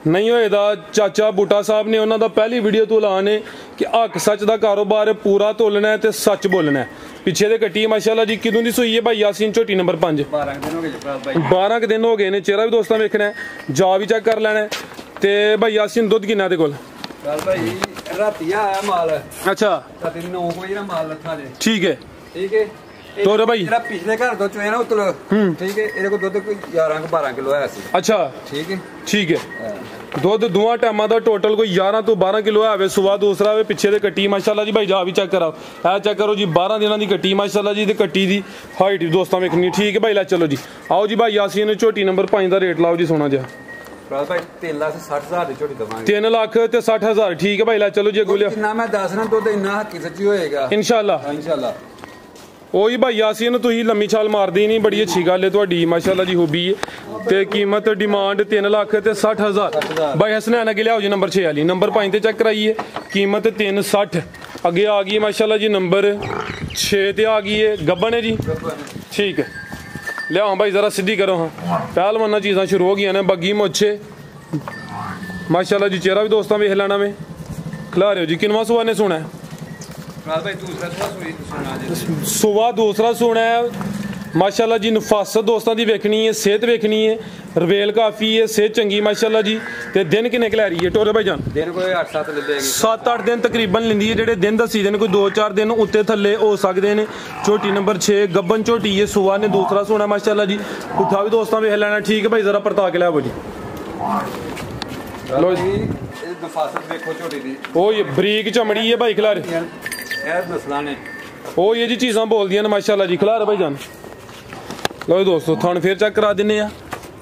Speaker 2: ਨਹੀਂ ਹੋਏਦਾ ਚਾਚਾ ਬੂਟਾ ਸਾਹਿਬ ਨੇ ਉਹਨਾਂ ਦਾ ਪਹਿਲੀ ਵੀਡੀਓ ਤੋਂ ਐਲਾਨ ਹੈ ਕਿ ਹੱਕ ਸੱਚ ਦਾ ਕਾਰੋਬਾਰ ਪੂਰਾ ਤੋਲਣਾ ਹੈ ਤੇ ਸੱਚ ਬੋਲਣਾ ਹੈ ਪਿੱਛੇ ਦੇ ਕੱਟੀ ਮਾਸ਼ਾਅੱਲਾ ਜੀ ਕਿਦੋਂ ਦੀ ਸੂਈ ਹੈ ਭਾਈ ਯਾਸੀਨ ਝੋਟੀ ਨੰਬਰ 5
Speaker 1: 12 ਦਿਨ ਹੋ ਗਏ ਜਪਰਾਲ ਭਾਈ
Speaker 2: 12 ਦਿਨ ਹੋ ਗਏ ਨੇ ਚਿਹਰਾ ਵੀ ਦੋਸਤਾਂ ਵੇਖਣਾ ਹੈ ਜਾ ਵੀ ਚੈੱਕ ਕਰ ਲੈਣਾ ਤੇ ਭਾਈ ਯਾਸੀਨ ਦੁੱਧ ਕਿੰਨਾ ਦੇ ਕੋਲ
Speaker 1: ਜਪਰਾਲ ਭਾਈ ਰਾਤੀ ਆਇਆ ਮਾਲ
Speaker 2: ਅੱਛਾ
Speaker 1: ਰਾਤੀ 9 ਵਜੇ ਦਾ ਮਾਲ ਲੱਥਾ ਜੇ
Speaker 2: ਠੀਕ ਹੈ
Speaker 1: ਠੀਕ ਹੈ
Speaker 2: ਤੋਰ ਭਾਈ
Speaker 1: ਜਿਹੜਾ ਪਿਛਲੇ ਘਰ ਤੋਂ ਚੋਇਆ ਨਾ ਉਤਲ ਠੀਕ ਹੈ ਇਹਦੇ ਕੋਲ ਦੁੱਧ ਕੋਈ 11 12 ਕਿਲੋ ਆਇਆ ਸੀ
Speaker 2: ਅੱਛਾ
Speaker 1: ਠੀਕ ਹੈ
Speaker 2: ਠੀਕ ਹੈ ਦੁੱਧ ਦੋਵਾਂ ਟਾਈਮਾਂ ਦਾ ਟੋਟਲ ਕੋਈ 11 ਤੋਂ 12 ਕਿਲੋ ਆਵੇ ਸੁਆ ਦੂਸਰਾ ਵੇ ਪਿੱਛੇ ਦੇ ਕੱਟੀ ਮਾਸ਼ਾਅੱਲਾ ਜੀ ਭਾਈ ਜਾ ਵੀ ਚੈੱਕ ਕਰਾਓ ਇਹ ਚੈੱਕ ਕਰੋ ਜੀ 12 ਦਿਨਾਂ ਦੀ ਕੱਟੀ ਮਾਸ਼ਾਅੱਲਾ ਜੀ ਤੇ ਕੱਟੀ ਦੀ ਹਾਈਟ ਵੀ ਦੋਸਤਾਂ ਵੇਖਣੀ ਠੀਕ ਹੈ ਭਾਈ ਲੈ ਚਲੋ ਜੀ ਆਓ ਜੀ ਭਾਈ ਯਾਸੀਨ ਝੋਟੀ ਨੰਬਰ 5 ਦਾ ਰੇਟ ਲਾਓ ਜੀ ਸੋਨਾ ਜਿਹਾ
Speaker 1: ਜਪਰਾਲ ਭਾਈ 3,60,000 ਦੀ ਝੋਟੀ ਦਵਾਂਗੇ
Speaker 2: 3 ਲੱਖ ਤੇ 60,000 ਠੀਕ ਹੈ ਭਾਈ ਲੈ ਚਲੋ ਜੀ ਅੱਗੋਂ ਲਿਆ
Speaker 1: ਜਿੰਨਾ ਮੈਂ ਦੱਸ ਰਿਹਾ ਦੁੱਧ ਇੰਨਾ ਹੱਕੀ ਸੱਚੀ ਹੋਏਗਾ
Speaker 2: ਇਨਸ਼ਾਅੱਲਾ
Speaker 1: ਇਨਸ਼ਾਅੱਲਾ
Speaker 2: ਉਹੀ ਭਾਈ ਯਾਸੀਨ ਤੁਸੀਂ ਲੰਮੀ ਛਾਲ ਮਾਰਦੀ ਨਹੀਂ ਬੜੀ ਅੱਛੀ ਗੱਲ ਹੈ ਤੁਹਾਡੀ ਮਾਸ਼ਾਅੱਲਾ ਜੀ ਹੂਬੀ ਹੈ ਤੇ ਕੀਮਤ ਡਿਮਾਂਡ 3 ਲੱਖ ਤੇ 60,000 ਭਾਈ ਹਸਨੈਨ ਅੱਗੇ ਲਿਆਓ ਜੀ ਨੰਬਰ 6 ਵਾਲੀ ਨੰਬਰ 5 ਤੇ ਚੈੱਕ ਕਰਾਈਏ ਕੀਮਤ 360 ਅੱਗੇ ਆ ਗਈ ਮਾਸ਼ਾਅੱਲਾ ਜੀ ਨੰਬਰ 6 ਤੇ ਆ ਗਈ ਹੈ ਗੱਬਨ ਹੈ ਜੀ ਠੀਕ ਹੈ ਲਿਆਓ ਭਾਈ ਜ਼ਰਾ ਸਿੱਧੀ ਕਰੋ ਹਾਂ ਪਹਿਲਵਾਨਾਂ ਚੀਜ਼ਾਂ ਸ਼ੁਰੂ ਹੋ ਗਈਆਂ ਨੇ ਬੱਗੀ ਮੁੱਛੇ ਮਾਸ਼ਾਅੱਲਾ ਜੀ ਚਿਹਰਾ ਵੀ ਦੋਸਤਾਂ ਵੇਖ ਲੈਣਾ ਵੇ ਖਿਲਾ ਰਿਓ ਜੀ ਕਿਨਵਾ ਸੁਆ ਨੇ ਸੁਣਾ
Speaker 1: ਜਪਰਾਲ ਭਾਈ ਦੂਸਰਾ ਸੂਈ ਸੁਣਾ ਜੇ
Speaker 2: ਸੁਵਾ ਦੂਸਰਾ ਸੁਣਾ ਹੈ ਮਾਸ਼ਾਅੱਲਾ ਜੀ ਨਫਾਸਤ ਦੋਸਤਾਂ ਦੀ ਵੇਖਣੀ ਹੈ ਸਿਹਤ ਵੇਖਣੀ ਹੈ ਰਵੇਲ ਕਾਫੀ ਹੈ ਸਿਹਤ ਚੰਗੀ ਮਾਸ਼ਾਅੱਲਾ ਜੀ ਤੇ ਦਿਨ ਕਿੰਨੇ ਲੈ ਰਹੀ ਹੈ ਟੋਰੇ ਭਾਈ ਜਾਨ
Speaker 1: ਦਿਨ ਕੋਈ 8-7 ਲੈ ਲੇਗੀ
Speaker 2: 7-8 ਦਿਨ ਤਕਰੀਬਨ ਲੈਂਦੀ ਹੈ ਜਿਹੜੇ ਦਿਨ ਦੱਸੀ ਦੇ ਨੇ ਕੋਈ 2-4 ਦਿਨ ਉੱਤੇ ਥੱਲੇ ਹੋ ਸਕਦੇ ਨੇ ਝੋਟੀ ਨੰਬਰ 6 ਗੱਬਨ ਝੋਟੀ ਹੈ ਸੁਵਾ ਨੇ ਦੂਸਰਾ ਸੁਣਾ ਮਾਸ਼ਾਅੱਲਾ ਜੀ ਪੁੱਠਾ ਵੀ ਦੋਸਤਾਂ ਵੇਖ ਲੈਣਾ ਠੀਕ ਹੈ ਭਾਈ ਜ਼ਰਾ ਪਰਤਾ ਕੇ ਲਿਆਵੋ ਜੀ
Speaker 1: ਲੋ ਜੀ ਇਹ ਨਫਾਸਤ ਵੇਖੋ ਝੋਟੀ ਦੀ
Speaker 2: ਉਹ ਇਹ ਬਰੀਕ ਚਮੜੀ ਹੈ ਭਾਈ ਖਿਲਾਰ
Speaker 1: ਇਹ ਨਸਲਾਂ ਨੇ
Speaker 2: ਉਹ ਇਹ ਜੀ ਚੀਜ਼ਾਂ ਬੋਲਦੀਆਂ ਨੇ ਮਾਸ਼ਾਅੱਲਾ ਜੀ ਖਿਲਾਰ ਭਾਈ ਜਾਨ ਲੋ ਦੋਸਤੋ ਥਣ ਫੇਰ ਚੈੱਕ ਕਰਾ ਦਿੰਨੇ ਆ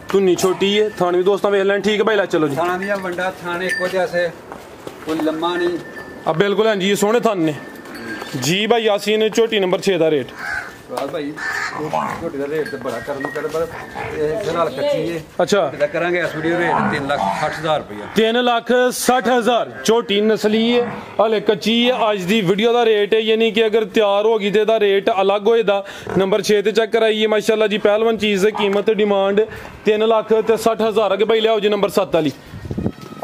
Speaker 2: ਧੁੰਨੀ ਛੋਟੀ ਹੈ ਥਣ ਵੀ ਦੋਸਤਾਂ ਵੇਖ ਲੈਣ ਠੀਕ ਹੈ ਭਾਈ ਲੈ ਚਲੋ ਜੀ
Speaker 1: ਥਾਣਾ ਦੀਆਂ ਵੰਡਾ ਥਾਣੇ ਇੱਕੋ ਜੈਸੇ ਕੋਈ ਲੰਮਾ ਨਹੀਂ
Speaker 2: ਆ ਬਿਲਕੁਲ ਹਾਂਜੀ ਇਹ ਸੋਹਣੇ ਥਣ ਨੇ ਜੀ ਭਾਈ ਯਾਸੀਨ ਝੋਟੀ ਨੰਬਰ 6 ਦਾ ਰੇਟ
Speaker 1: ਜਪਰਾਲ ਭਾਈ ਝੋਟੀ ਦਾ ਰੇਟ ਤੇ ਬੜਾ ਕਰਨ ਨੂੰ ਕਰ ਪਰ ਇਹ ਫਿਲਹਾਲ ਕੱਚੀ ਹੈ
Speaker 2: ਅੱਛਾ
Speaker 1: ਇਹਦਾ ਕਰਾਂਗੇ ਇਸ ਵੀਡੀਓ ਰੇਟ 3,60,000 ਰੁਪਇਆ
Speaker 2: 3,60,000 ਝੋਟੀ ਨਸਲੀ ਹੈ ਹਲੇ ਕੱਚੀ ਹੈ ਅੱਜ ਦੀ ਵੀਡੀਓ ਦਾ ਰੇਟ ਹੈ ਯਾਨੀ ਕਿ ਅਗਰ ਤਿਆਰ ਹੋ ਗਈ ਤੇ ਇਹਦਾ ਰੇਟ ਅਲੱਗ ਹੋਏਦਾ ਨੰਬਰ 6 ਤੇ ਚੈੱਕ ਕਰਾਈਏ ਮਾਸ਼ਾਅੱਲਾ ਜੀ ਪਹਿਲਵਾਨ ਚੀਜ਼ ਦੀ ਕੀਮਤ ਡਿਮਾਂਡ 3,60,000 ਅੱਗੇ ਭਾਈ ਲਿਆਓ ਜੀ ਨੰਬਰ 7 ਵਾਲੀ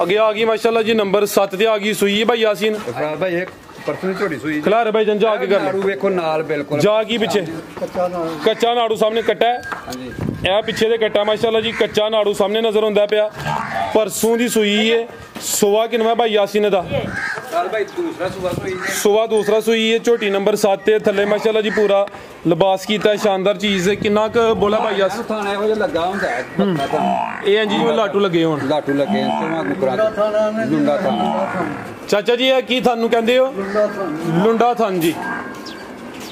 Speaker 2: ਅੱਗੇ ਆ ਗਈ ਮਾਸ਼ਾਅੱਲਾ ਜੀ ਨੰਬਰ 7 ਤੇ ਆ ਗਈ ਸੂਈ ਹੈ ਭਾਈ ਯਾਸੀਨ
Speaker 1: ਜਪਰਾਲ ਭਾਈ ਇੱਕ ਪਰਸਨ ਝੋਟੀ ਸੂਈ
Speaker 2: ਖਿਲਾਰ ਭਾਈ ਜਨ ਜਾ ਕੇ ਕਰ
Speaker 1: ਨਾੜੂ ਵੇਖੋ ਨਾਲ ਬਿਲਕੁਲ
Speaker 2: ਜਾ ਕੀ ਪਿੱਛੇ ਕੱਚਾ ਨਾੜੂ ਸਾਹਮਣੇ ਕੱਟਾ ਹੈ
Speaker 1: ਹਾਂਜੀ
Speaker 2: ਇਹ ਪਿੱਛੇ ਦੇ ਕੱਟਾ ਮਾਸ਼ਾਅੱਲਾ ਜੀ ਕੱਚਾ ਨਾੜੂ ਸਾਹਮਣੇ ਨਜ਼ਰ ਹੁੰਦਾ ਪਿਆ ਪਰਸੋਂ ਦੀ ਸੂਈ ਹੈ ਸੁਵਾ ਕਿਨਵਾ ਭਾਈ ਯਾਸੀਨ ਦਾ
Speaker 1: ਜਪਰਾਲ ਭਾਈ ਦੂਸਰਾ ਸੂਆ ਸੂਈ ਨੇ
Speaker 2: ਸੁਵਾ ਦੂਸਰਾ ਸੂਈ ਹੈ ਝੋਟੀ ਨੰਬਰ 7 ਤੇ ਥੱਲੇ ਮਾਸ਼ਾਅੱਲਾ ਜੀ ਪੂਰਾ ਲਿਬਾਸ ਕੀਤਾ ਸ਼ਾਨਦਾਰ ਚੀਜ਼ ਹੈ ਕਿੰਨਾ ਕੁ ਬੋਲਾ ਭਾਈ ਯਾਸੀਨ
Speaker 1: ਥਾਣਾ ਇਹੋ ਜਿਹਾ ਲੱਗਾ ਹੁੰਦਾ ਹੈ ਪੱਕਾ ਤਾਂ
Speaker 2: ਇਹ ਇੰਜ ਜਿਵੇਂ ਲਾਟੂ ਲੱਗੇ ਹੋਣ
Speaker 1: ਲਾਟੂ ਲੱਗੇ ਚੋਂ ਗੁਕਰਾ ਲੁੰਡਾ ਥਾਣਾ
Speaker 2: ਚਾਚਾ ਜੀ ਇਹ ਕੀ ਤੁਹਾਨੂੰ ਕਹਿੰਦੇ ਹੋ ਲੁੰਡਾ ਥਨ ਜੀ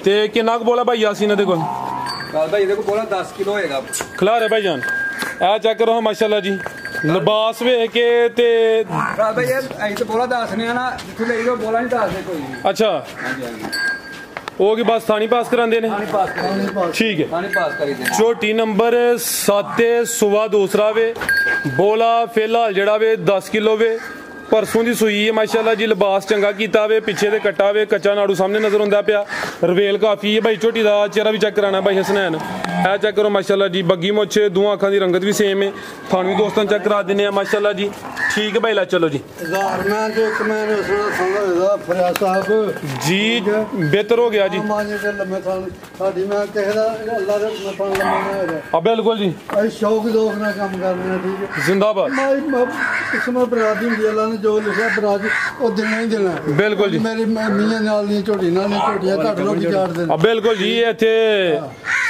Speaker 2: ਤੇ ਕਿੰਨਾ ਕੁ ਬੋਲਾ ਭਾਈ ਯਾਸੀਨ ਦੇ ਕੋਲ
Speaker 1: ਜਪਰਾਲ ਭਾਈ ਇਹਦੇ ਕੋਲ ਬੋਲਾ 10 ਕਿਲੋ ਹੋਏਗਾ
Speaker 2: ਖਿਲਾਰੇ ਭਾਈ ਜਾਨ ਇਹ ਚੈੱਕ ਕਰੋ ਮਾਸ਼ਾਅੱਲਾ ਜੀ ਲਿਬਾਸ ਵੇਖ ਕੇ ਤੇ
Speaker 1: ਜਪਰਾਲ ਭਾਈ ਇਹ ਅਸੀਂ ਤਾਂ ਬੋਲਾ ਦੱਸਨੇ ਆ ਨਾ ਜਿੱਥੇ ਲਈ ਉਹ ਬੋਲਾ ਨਹੀਂ ਦੱਸਦੇ ਕੋਈ ਵੀ
Speaker 2: ਅੱਛਾ
Speaker 1: ਹਾਂਜੀ ਹਾਂਜੀ
Speaker 2: ਉਹ ਕੀ ਬਸ ਥਾਣੀ ਪਾਸ ਕਰਾਉਂਦੇ ਨੇ
Speaker 1: ਪਾਣੀ ਪਾਸ ਕਰੀ
Speaker 2: ਠੀਕ ਹੈ
Speaker 1: ਪਾਣੀ ਪਾਸ ਕਰੀ ਦੇ
Speaker 2: ਝੋਟੀ ਨੰਬਰ 7 ਤੇ ਸੁਵਾ ਦੂਸਰਾ ਵੇ ਬੋਲਾ ਫਿਲਹਾਲ ਜਿਹੜਾ ਵੇ 10 ਕਿਲੋ ਵੇ ਪਰਸੋਂ ਦੀ ਸੂਈ ਹੈ ਮਾਸ਼ਾਅੱਲਾ ਜੀ ਲਿਬਾਸ ਚੰਗਾ ਕੀਤਾ ਵੇ ਪਿੱਛੇ ਦੇ ਕੱਟਾ ਵੇ ਕੱਚਾ ਨਾੜੂ ਸਾਹਮਣੇ ਨਜ਼ਰ ਹੁੰਦਾ ਪਿਆ ਰਵੇਲ ਕਾਫੀ ਹੈ ਭਾਈ ਝੋਟੀ ਦਾ ਚਿਹਰਾ ਵੀ ਚੈੱਕ ਕਰਾਣਾ ਭਾਈ ਹਸਨੈਨ ਇਹ ਚੈੱਕ ਕਰੋ ਮਾਸ਼ਾਅੱਲਾ ਜੀ ਬੱਗੀ ਮੁੱਛੇ ਦੋਹਾਂ ਅੱਖਾਂ ਦੀ ਰੰਗਤ ਵੀ ਸੇਮ ਹੈ ਥਣ ਵੀ ਦੋਸਤਾਂ ਚੈੱਕ ਕਰਾ ਦਿੰਨੇ ਆ ਮਾਸ਼ਾਅੱਲਾ ਜੀ ਠੀਕ ਹੈ ਭਾਈ ਲੈ ਚਲੋ ਜੀ
Speaker 3: ਮੈਂ ਤੇ ਇੱਕ ਮੈਂ ਸੁਣਾ ਫਰਿਆ ਸਾਹਿਬ
Speaker 2: ਜੀ ਬਿਹਤਰ ਹੋ ਗਿਆ ਜੀ
Speaker 3: ਮਾਨੇ ਤੇ ਲੰਮੇ ਥਾਂ ਸਾਡੀ ਮੈਂ ਕਿਸੇ ਦਾ ਅੱਲਾ ਦੇ ਮੈਂ ਪਾਣ ਲੰਮੇ ਹੋ ਜਾ
Speaker 2: ਆ ਬਿਲਕੁਲ ਜੀ
Speaker 3: ਅਸੀਂ ਸ਼ੌਕ ਦੋਖ ਨਾਲ ਕੰਮ ਕਰਨੇ ਆ ਠੀਕ ਹੈ
Speaker 2: ਜ਼ਿੰਦਾਬਾਦ
Speaker 3: ਮਾਈ ਕਿਸਮਤ ਬਰਾਦੀ ਹੁੰਦੀ ਅੱਲਾ ਨੇ ਜੋ ਲਿਖਿਆ ਬਰਾਦ ਉਹ ਦੇਣਾ ਹੀ ਦੇਣਾ
Speaker 2: ਬਿਲਕੁਲ ਜੀ
Speaker 3: ਮੇਰੀ ਮੀਆਂ ਨਾਲ ਨਹੀਂ ਝੋਟੀ ਨਾਲ ਨਹੀਂ ਝੋਟੀਆਂ ਘੱਟ ਲੋਕ ਚਾੜਦੇ ਨੇ
Speaker 2: ਆ ਬਿਲਕੁਲ ਜੀ ਇਹ ਇੱਥੇ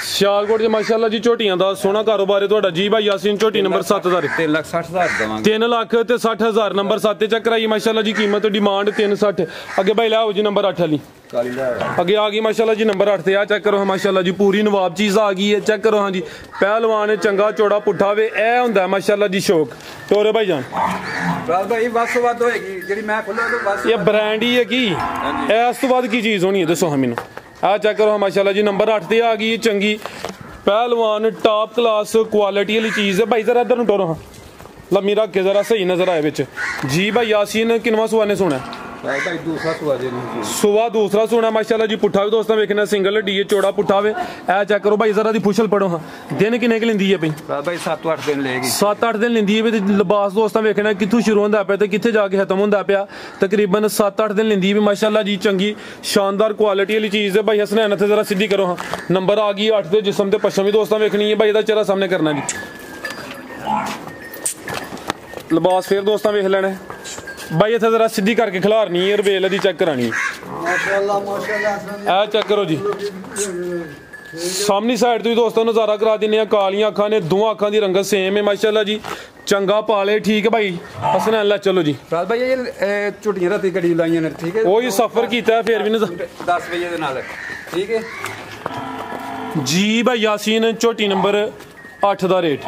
Speaker 2: ਸਿਆਲਕੋਟ ਦੇ ਮਾਸ਼ਾਅੱਲਾ ਜੀ ਝੋਟੀਆਂ ਦਾ ਸੋਹਣਾ ਕਾਰੋਬਾਰ ਹੈ ਤੁਹਾਡਾ ਜੀ ਭਾਈ ਯਾਸੀਨ ਝੋਟੀ ਨੰਬਰ 7 ਦਾ
Speaker 1: 3,60,000 ਦਵਾਂਗੇ
Speaker 2: 3 ਲੱਖ ਤੇ 60,000 ਨੰਬਰ 7 ਤੇ ਚੱਕ ਕਰਾਈ ਮਾਸ਼ਾਅੱਲਾ ਜੀ ਕੀਮਤ ਡਿਮਾਂਡ 360 ਅੱਗੇ ਭਾਈ ਲਿਆਓ ਜੀ ਨੰਬਰ 8 ਵਾਲੀ ਅੱਗੇ ਆ ਗਈ ਮਾਸ਼ਾਅੱਲਾ ਜੀ ਨੰਬਰ 8 ਤੇ ਆ ਚੈੱਕ ਕਰੋ ਮਾਸ਼ਾਅੱਲਾ ਜੀ ਪੂਰੀ ਨਵਾਬ ਚੀਜ਼ ਆ ਗਈ ਹੈ ਚੈੱਕ ਕਰੋ ਹਾਂ ਜੀ ਪਹਿਲਵਾਨ ਚੰਗਾ ਚੌੜਾ ਪੁੱਠਾ ਵੇ ਇਹ ਹੁੰਦਾ ਮਾਸ਼ਾਅੱਲਾ ਜੀ ਸ਼ੌਕ ਤੋਰੇ ਭਾਈ ਜਾਨ
Speaker 1: ਰਾਜ ਭਾਈ ਵੱਸ ਵੱਧ ਹੋਏਗੀ ਜਿਹੜੀ ਮੈਂ ਖੋਲਿਆ ਤੇ ਵੱਸ
Speaker 2: ਇਹ ਬ੍ਰਾਂਡ ਹੀ ਹੈ ਕੀ ਇਸ ਤੋਂ ਬਾਅਦ ਕੀ ਚੀਜ਼ ਹੋਣੀ ਹੈ ਦੱਸੋ ਹਾਂ ਮੈਨੂੰ ਆ ਚੈੱਕ ਕਰੋ ਮਾਸ਼ਾਅੱਲਾ ਜੀ ਨੰਬਰ 8 ਤੇ ਆ ਗਈ ਚੰਗੀ ਪਹਿਲਵਾਨ ਟॉप क्लास क्वालिटी वाली चीज़ है भाई जरा इधर ਨੂੰ ਟੋਰੋ ਹਾਂ ਲੰਮੀ ਰੱਖ ਕੇ ਜ਼ਰਾ ਸਹੀ ਨਜ਼ਰ ਆਏ ਵਿੱਚ ਜੀ ਭਾਈ ਯਾਸੀਨ ਕਿੰਨਵਾਂ ਸੁਆ ਨੇ ਸੁਣਾ
Speaker 1: ਭਾਈ ਦੂਸਰਾ ਸੁਆ ਦੇ ਨੂੰ
Speaker 2: ਸੁਆ ਦੂਸਰਾ ਸੁਣਾ ਮਾਸ਼ਾਅੱਲਾ ਜੀ ਪੁੱਠਾ ਵੀ ਦੋਸਤਾਂ ਵੇਖਣਾ ਸਿੰਗਲ ਡੀਏ ਚੌੜਾ ਪੁੱਠਾ ਵੇ ਇਹ ਚੈੱਕ ਕਰੋ ਭਾਈ ਜ਼ਰਾ ਦੀ ਫੁਸ਼ਲ ਪੜੋ ਹਾਂ ਦਿਨ ਕਿੰਨੇ ਕ ਲੈਂਦੀ ਹੈ ਭਾਈ
Speaker 1: ਭਾਈ 7-8 ਦਿਨ ਲਏਗੀ
Speaker 2: 7-8 ਦਿਨ ਲੈਂਦੀ ਹੈ ਵੀ ਲਿਬਾਸ ਦੋਸਤਾਂ ਵੇਖਣਾ ਕਿੱਥੋਂ ਸ਼ੁਰੂ ਹੁੰਦਾ ਪਿਆ ਤੇ ਕਿੱਥੇ ਜਾ ਕੇ ਖਤਮ ਹੁੰਦਾ ਪਿਆ ਤਕਰੀਬਨ 7-8 ਦਿਨ ਲੈਂਦੀ ਹੈ ਵੀ ਮਾਸ਼ਾਅੱਲਾ ਜੀ ਚੰਗੀ ਸ਼ਾਨਦਾਰ ਕੁਆਲਿਟੀ ਵਾਲੀ ਚੀਜ਼ ਹੈ ਭਾਈ ਹਸਨੈਨ ਇੱਥੇ ਜ਼ਰਾ ਸਿੱਧੀ ਕਰੋ ਹਾਂ ਨੰਬਰ ਆ ਗਈ 8 ਦੇ ਜਿਸਮ ਤੇ ਪੱਛਮ ਵੀ ਦੋਸਤਾਂ ਵੇਖਣੀ ਹੈ ਭਾਈ ਇਹਦਾ ਚਿਹਰਾ ਸਾਹਮਣੇ ਕਰਨਾ ਜੀ ਲਿਬਾਸ ਫੇਰ ਦੋਸਤਾਂ ਵੇਖ ਲੈਣਾ भाई इतना जरा सीधी करके खिलारनी है रवेल दी चेक करानी
Speaker 3: माशाल्लाह माशाल्लाह
Speaker 2: ए चेक करो जी सामनी साइड तो दोस्तों नज़ारा करा देने कालियां अखां ने दोवां अखां दी रंगत सेम है माशाल्लाह जी चंगा पाले ठीक है भाई हसन अल्लाह चलो जी
Speaker 1: राज भाई ये छुट्टियां राती गड्डी लाइयां ने ठीक है
Speaker 2: वही सफर किया है फिर भी
Speaker 1: 10 बजे दे नाल ठीक है
Speaker 2: जी भाई यासीन झोटी नंबर 8 ਦਾ ਰੇਟ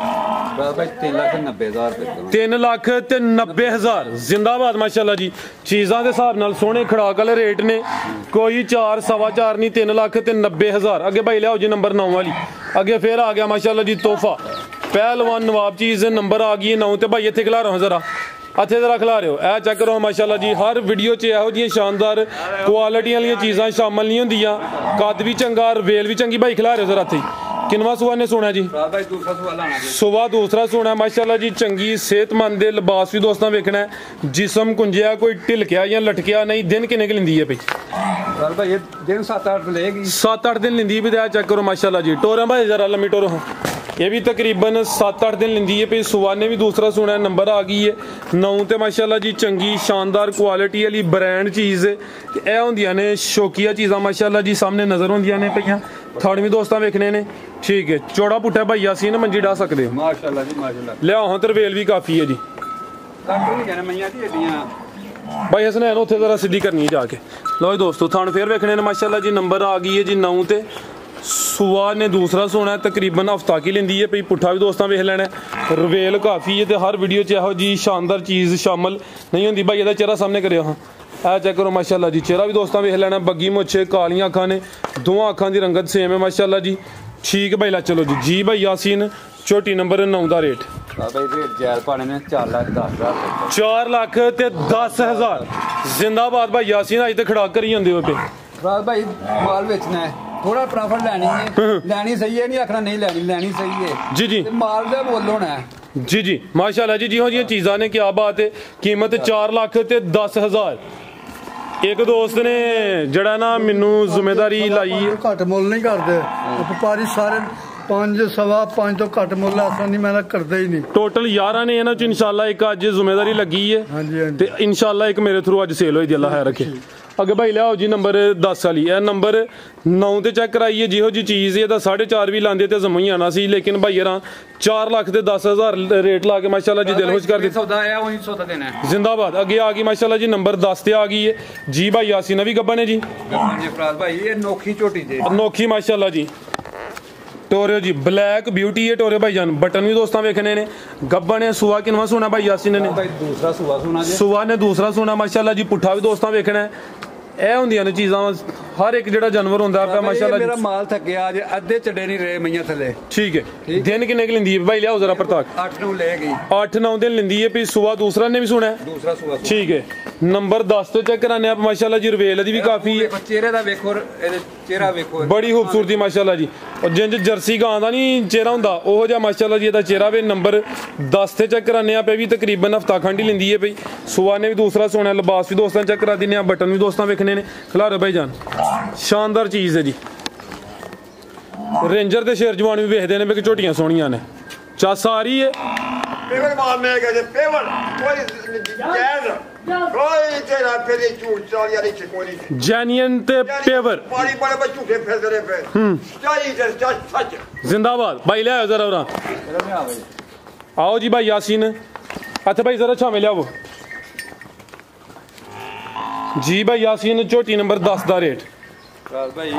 Speaker 1: ਭਾਈ 3,90,000 ਰੁਪਏ
Speaker 2: 3,90,000 ਜ਼ਿੰਦਾਬਾਦ ਮਾਸ਼ਾਅੱਲਾ ਜੀ ਚੀਜ਼ਾਂ ਦੇ ਹਿਸਾਬ ਨਾਲ ਸੋਹਣੇ ਖੜਾਕ ਵਾਲੇ ਰੇਟ ਨੇ ਕੋਈ 4 ਸਵਾ 4 ਨਹੀਂ 3,90,000 ਅੱਗੇ ਭਾਈ ਲਿਆਓ ਜੀ ਨੰਬਰ 9 ਵਾਲੀ ਅੱਗੇ ਫੇਰ ਆ ਗਿਆ ਮਾਸ਼ਾਅੱਲਾ ਜੀ ਤੋਹਫਾ ਪਹਿਲਵਾਨ ਨਵਾਬ ਚੀਜ਼ ਨੰਬਰ ਆ ਗਈ 9 ਤੇ ਭਾਈ ਇੱਥੇ ਖਿਲਾ ਰਹਾ ਜ਼ਰਾ ਇੱਥੇ ਜ਼ਰਾ ਖਿਲਾ ਰਹੇ ਹੋ ਇਹ ਚੈੱਕ ਕਰੋ ਮਾਸ਼ਾਅੱਲਾ ਜੀ ਹਰ ਵੀਡੀਓ 'ਚ ਇਹੋ ਜਿਹੀਆਂ ਸ਼ਾਨਦਾਰ ਕੁਆਲਿਟੀ ਵਾਲੀਆਂ ਚੀਜ਼ਾਂ ਸ਼ਾਮਲ ਨਹੀਂ ਹੁੰਦੀਆਂ ਕੱਦ ਵੀ ਚੰਗਾ ਰਵੇਲ ਵੀ ਚੰਗੀ ਭਾਈ ਖਿਲਾ ਰਹੇ ਹੋ ਜ਼ਰਾ ਇੱਥੇ ਕਿੰਨਵਾਂ ਸੁਆ ਨੇ ਸੋਣਾ ਜੀ
Speaker 1: ਭਾਈ ਦੂਸਰਾ ਸੁਆ ਲਾਣਾ ਜੀ
Speaker 2: ਸੁਆ ਦੂਸਰਾ ਸੋਣਾ ਮਾਸ਼ਾਅੱਲਾ ਜੀ ਚੰਗੀ ਸਿਹਤਮੰਦ ਦੇ ਲਿਬਾਸ ਵੀ ਦੋਸਤਾਂ ਵੇਖਣਾ ਜਿਸਮ ਕੁੰਜਿਆ ਕੋਈ ਢਿਲਕਿਆ ਜਾਂ ਲਟਕਿਆ ਨਹੀਂ ਦਿਨ ਕਿੰਨੇ ਕੁ ਲੈਂਦੀ ਹੈ ਭਾਈ
Speaker 1: ਭਾਈ ਇਹ ਦਿਨ 7-8 ਲਏਗੀ
Speaker 2: 7-8 दिन लेंदी है भी चेक करो माशाल्लाह जी टोरा भाई जरा लम्बी टोरो ये भी तकरीबन 7-8 दिन लेंदी है भाई सुवा ने भी दूसरा सुना नंबर आ गई है 9 ते माशाल्लाह जी चंगी शानदार क्वालिटी वाली ब्रांड चीज़ है होंदियां ने शौकिया चीज़ां माशाल्लाह जी सामने नज़र होंदियां ने पईयां थड़ भी दोस्तां वेखने ने ठीक है चौड़ा पुट्ठा भाई यासीन मंजी डा सकते हो
Speaker 1: माशाल्लाह जी माशाल्लाह
Speaker 2: लियाओ हाँ तरवेल भी काफ़ी है जी
Speaker 1: डॉक्टर नहीं कहना मैया जी एडियां
Speaker 2: भाई हसनैन उत्थे जरा सीधी करनी जाके लो जी दोस्तों थान फेर वेखने ने माशाल्लाह जी नंबर आ गई है जी 9 ते सुआ ने दूसरा सोना है तकरीबन हफ्ता की लेंदी है भाई पुट्ठा भी दोस्तां वेख लेना रवेल काफ़ी है तो हर वीडियो च यहो जी शानदार चीज़ शामिल नहीं होंगी भाई ਇਹਦਾ चेहरा सामने करियो हाँ ਇਹ चेक करो माशाल्लाह जी चेहरा भी दोस्तां वेख लेना बग्गी मुच्छे कालियां अखां ने दोवां अखां दी रंगत सेम है माशाल्लाह जी ठीक भाई ला चलो जी भाई यासीन छोटी नंबर 9 ਦਾ ਰੇਟ
Speaker 1: भाई रेट जायज पाने ने 4,10,000
Speaker 2: 4,10,000 जिंदाबाद भाई यासीन अज तो खड़ा करी जाते हो पे
Speaker 1: राज भाई माल बेचना है थोड़ा प्रॉफिट लेनी है लेनी सही है नहीं आखना नहीं लेनी लेनी सही है
Speaker 2: जी जी
Speaker 1: माल का मुल होना है
Speaker 2: जी जी माशाल्लाह जी जिहो जी चीज़ां ने क्या बात है कीमत 4,10,000 एक दोस्त ने जड़ा ना मैनू जिम्मेदारी लाई
Speaker 3: घट मुल नहीं करते व्यापारी सारे 5 सवा 5 तो घट मुल ऐसा नहीं मैं करता ही नहीं
Speaker 2: टोटल 11 ने इन्हां च इंशाल्लाह एक अज जिम्मेदारी लगी है
Speaker 3: हाँ जी
Speaker 2: ते इंशाल्लाह एक मेरे थ्रू अज सेल होई दी अल्लाह खैर रखे अगे भाई लियाओ जी नंबर 10 वाली यह नंबर 9 ते चेक कराइए जिहो जी चीज़ है 4.5 भी लाते तो जम्मू ही आना सी लेकिन भाई यार 4,10,000 रेट ला के माशाल्लाह जी दिल खुश कर दे जिंदाबाद अगे आ गई माशाल्लाह जी नंबर 10 ते आ गई है जी भाई यासीन भी गब्बन है जी
Speaker 1: भाई ये नोखी छोटी
Speaker 2: नोखी माशाल्लाह जी टोरियो जी ब्लैक ब्यूटी है टोरियो भाई जान बटन भी दोस्तों वेखने ने गब्बन है सुआ किनवा सोना भाई यासीन ने
Speaker 1: भाई दूसरा सुआ सोना
Speaker 2: सुआ ने दूसरा सोना माशाल्लाह जी पुट्ठा भी दोस्तों वेखना है ਇਹ ਹੁੰਦੀਆਂ ਨੇ ਚੀਜ਼ਾਂ हर एक ਜਿਹੜਾ ਜਾਨਵਰ ਹੁੰਦਾ ਪਿਆ ਮਾਸ਼ਾਅੱਲਾ
Speaker 1: मेरा माल थक गया आज अद्धे चढ़े नहीं रहे मैया थले
Speaker 2: ठीक है दिन किन्ने की लेंदी है भाई लियाओ जरा प्रताप
Speaker 1: 8-9 ले गई
Speaker 2: 8-9 दिन लेंदी है भी सुबह दूसरा ने भी सुना है
Speaker 1: दूसरा सुबह
Speaker 2: ठीक है नंबर 10 तो चेक कराने आप माशाल्लाह जी रवेल दी भी काफी है
Speaker 1: चेहरे दा देखो चेहरा देखो
Speaker 2: बड़ी खूबसूरती माशाल्लाह जी और जिंज जर्सी गां दा नहीं चेहरा हुंदा ओहो जिहा माशाल्लाह जी दा चेहरा वे नंबर 10 ते चेक कराने आप भी तकरीबन हफ्ता खंड ही लेंदी है भाई सुबह ने भी दूसरा सोना लिबास भी दोस्तों चेक करा दिने बटन भी दोस्तों वेखने ने खिलारो भाई जान शानदार चीज़ है जी रेंजर ते शेर जवान भी वेखते हैं भी झोटियां सोहनियां ने चस आ रही है
Speaker 5: पेवर मारने के पेवर कोई जायज कोई तेरा फिर झूठ चाल यार इसे कोई नहीं
Speaker 2: जेन्युइन ते पेवर
Speaker 5: बड़ी बड़े बच्चों के फैसले पे चाहिए सच
Speaker 2: जिंदाबाद भाई ले आओ जरा उरा आओ जी भाई यासीन अच्छा भाई जरा छामे लियाओ जी भाई यासीन झोटी नंबर 10 दा रेट
Speaker 1: ਰਾਜ ਭਾਈ